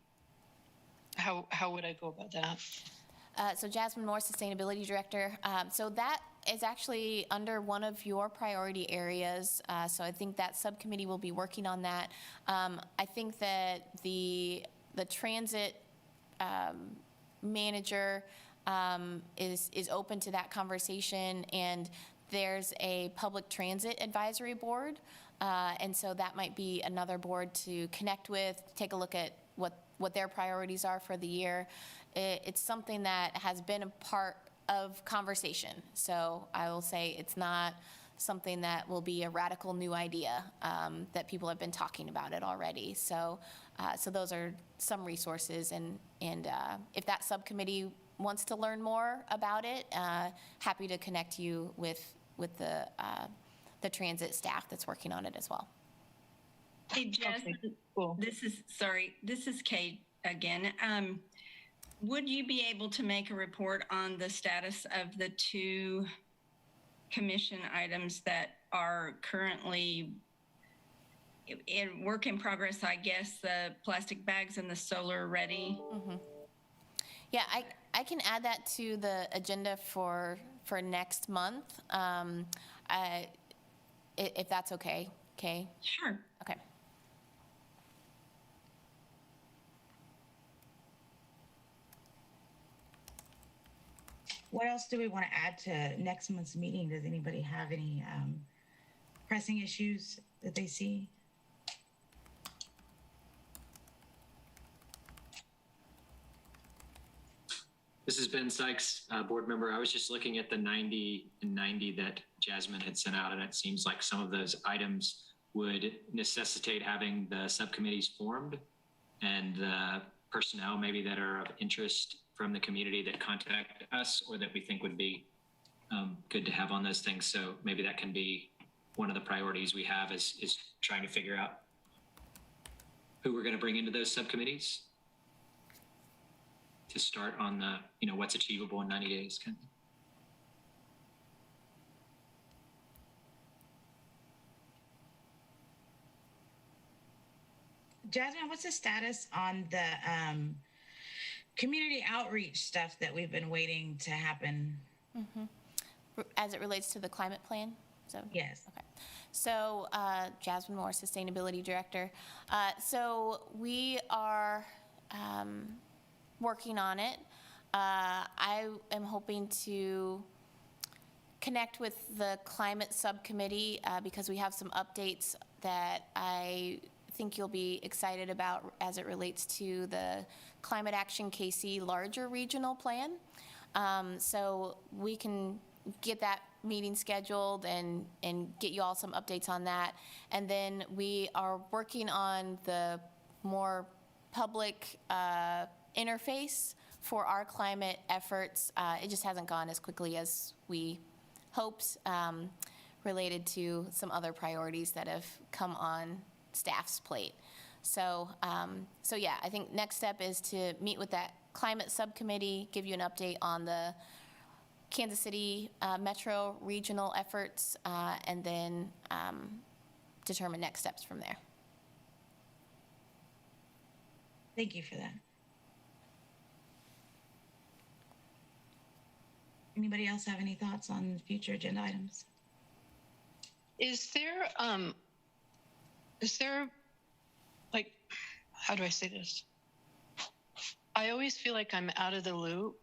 how would I go about that? So Jasmine Moore, Sustainability Director. So that is actually under one of your priority areas. So I think that subcommittee will be working on that. I think that the transit manager is open to that conversation, and there's a public transit advisory board. And so that might be another board to connect with, take a look at what their priorities are for the year. It's something that has been a part of conversation. So I will say it's not something that will be a radical new idea, that people have been talking about it already. So those are some resources, and if that subcommittee wants to learn more about it, happy to connect you with the transit staff that's working on it as well. Hey, Jess, Okay, cool. this is Kate again. Would you be able to make a report on the status of the two commission items that are currently in work in progress, I guess, the plastic bags and the solar ready? Mm-hmm. Yeah, I can add that to the agenda for next month, if that's okay. Okay? Sure. Okay. What else do we want to add to next month's meeting? Does anybody have any pressing issues that they see? This is Ben Sykes, board member. I was just looking at the 90 and 90 that Jasmine had sent out, and it seems like some of those items would necessitate having the subcommittees formed and the personnel maybe that are of interest from the community that contact us or that we think would be good to have on those things. So maybe that can be one of the priorities we have is trying to figure out who we're going to bring into those subcommittees to start on the, what's achievable in 90 days. Jasmine, what's the status on the community outreach stuff that we've been waiting to happen? As it relates to the climate plan? So yes. Okay. So Jasmine Moore, Sustainability Director. So we are working on it. I am hoping to connect with the climate subcommittee because we have some updates that I think you'll be excited about as it relates to the Climate Action KC larger regional plan. So we can get that meeting scheduled and get you all some updates on that. And then we are working on the more public interface for our climate efforts. It just hasn't gone as quickly as we hoped, related to some other priorities that have come on staff's plate. So yeah, I think next step is to meet with that climate subcommittee, give you an update on the Kansas City metro regional efforts, and then determine next steps from there. Thank you for that. Anybody else have any thoughts on future agenda items? Is there, like, how do I say this? I always feel like I'm out of the loop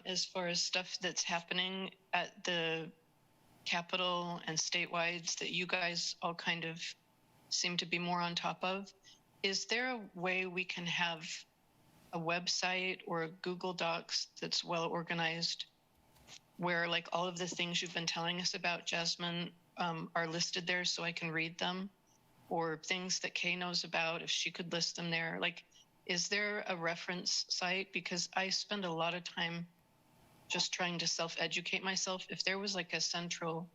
as far as stuff that's happening at the Capitol and statewide that you guys all kind of seem to be more on top of. Is there a way we can have a website or a Google Docs that's well organized where like all of the things you've been telling us about, Jasmine, are listed there so I can read them? Or things that Kay knows about, if she could list them there? Like, is there a reference site? Because I spend a lot of time just trying to self-educate myself. If there was like a central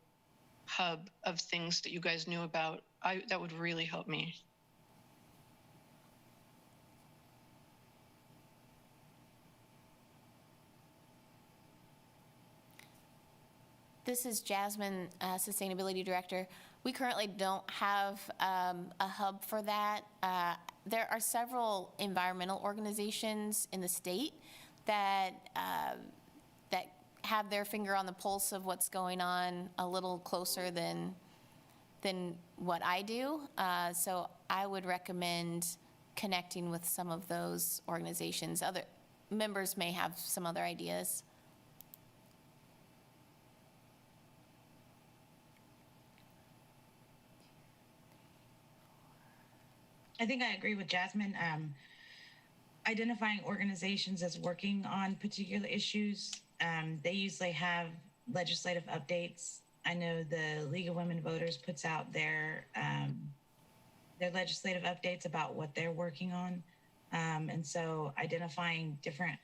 hub of things that you guys knew about, that would really help me. This is Jasmine, Sustainability Director. We currently don't have a hub for that. There are several environmental organizations in the state that that have their finger on the pulse of what's going on a little closer than what I do. So I would recommend connecting with some of those organizations. Other members may have some other ideas. I think I agree with Jasmine. Identifying organizations as working on particular issues, they usually have legislative updates. I know the League of Women Voters puts out their legislative updates about what they're working on. And so identifying different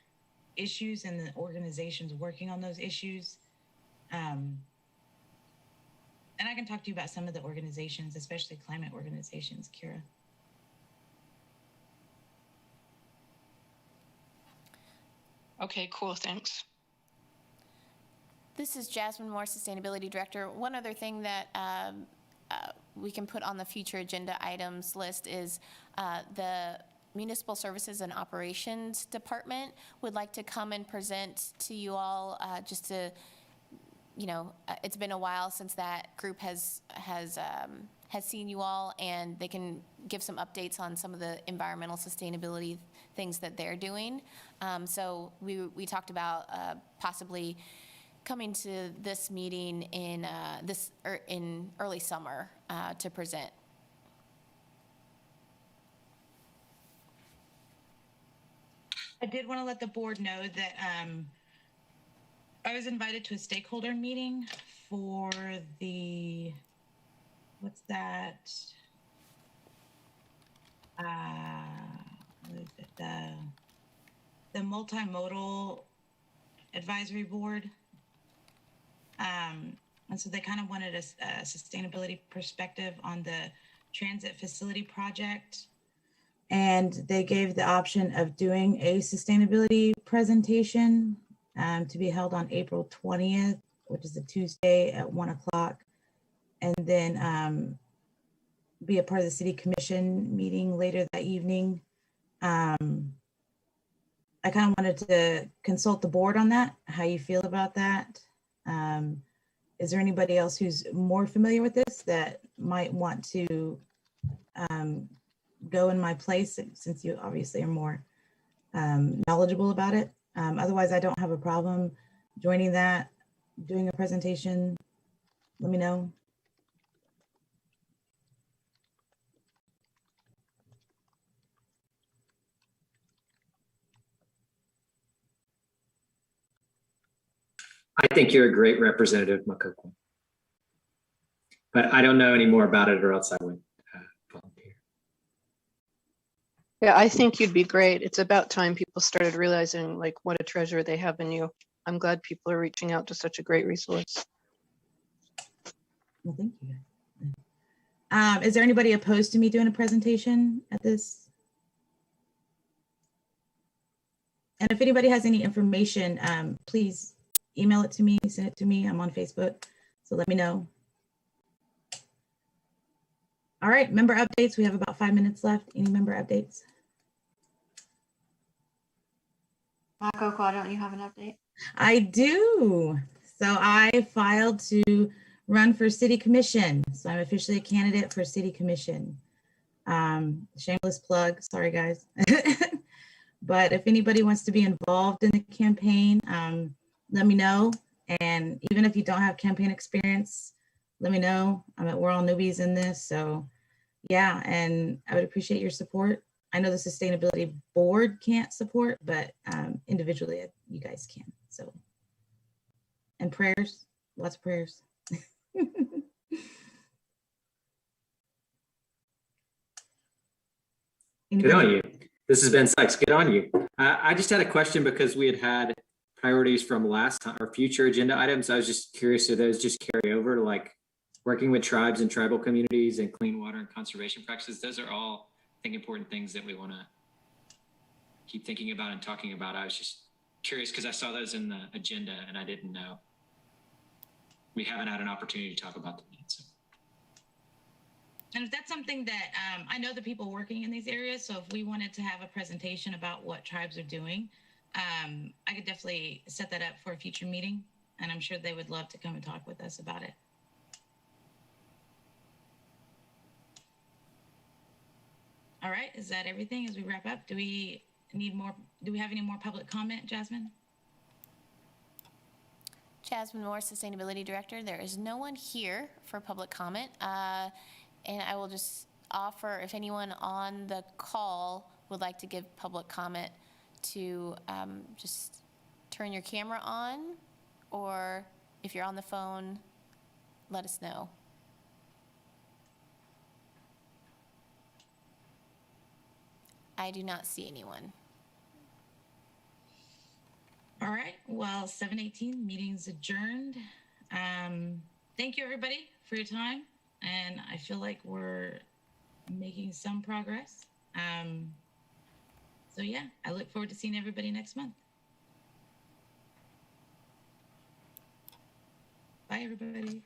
issues and the organizations working on those issues. And I can talk to you about some of the organizations, especially climate organizations, Kira. Okay, cool, thanks. This is Jasmine Moore, Sustainability Director. One other thing that we can put on the future agenda items list is the Municipal Services and Operations Department would like to come and present to you all, just to, it's been a while since that group has seen you all, and they can give some updates on some of the environmental sustainability things that they're doing. So we talked about possibly coming to this meeting in early summer to present. I did want to let the board know that I was invited to a stakeholder meeting for the, what's that? What is it? The multimodal advisory board. And so they kind of wanted a sustainability perspective on the transit facility project. And they gave the option of doing a sustainability presentation to be held on April 20th, which is a Tuesday at 1 o'clock. And then be a part of the city commission meeting later that evening. I kind of wanted to consult the board on that, how you feel about that. Is there anybody else who's more familiar with this that might want to go in my place, since you obviously are more knowledgeable about it? Otherwise, I don't have a problem joining that, doing a presentation. Let me know. I think you're a great representative, Makoko. But I don't know any more about it, or else I would volunteer. Yeah, I think you'd be great. It's about time people started realizing like what a treasure they have in you. I'm glad people are reaching out to such a great resource. Well, thank you. Is there anybody opposed to me doing a presentation at this? And if anybody has any information, please email it to me, send it to me. I'm on Facebook, so let me know. All right, member updates. We have about 5 minutes left. Any member updates? Coco, why don't you have an update? I do. So I filed to run for city commission. So I'm officially a candidate for city commission. Shameless plug, sorry guys. But if anybody wants to be involved in the campaign, let me know. And even if you don't have campaign experience, let me know. We're all newbies in this. So yeah, and I would appreciate your support. I know the sustainability board can't support, but individually you guys can. So, and prayers, lots of prayers. Good on you. This has been Sykes. Good on you. I just had a question because we had priorities from last time or future agenda items. I was just curious, do those just carry over to like working with tribes and tribal communities and clean water and conservation practices? Those are all, I think, important things that we want to keep thinking about and talking about. I was just curious because I saw those in the agenda and I didn't know. We haven't had an opportunity to talk about them yet. So. And if that's something that I know the people working in these areas, so if we wanted to have a presentation about what tribes are doing, I could definitely set that up for a future meeting, and I'm sure they would love to come and talk with us about it. All right, is that everything as we wrap up? Do we need more? Do we have any more public comment, Jasmine? Jasmine Moore, Sustainability Director. There is no one here for public comment. And I will just offer, if anyone on the call would like to give public comment, to just turn your camera on, or if you're on the phone, let us know. I do not see anyone. All right, well, 7:18, meeting's adjourned. Thank you, everybody, for your time. And I feel like we're making some progress. So yeah, I look forward to seeing everybody next month. Bye, everybody.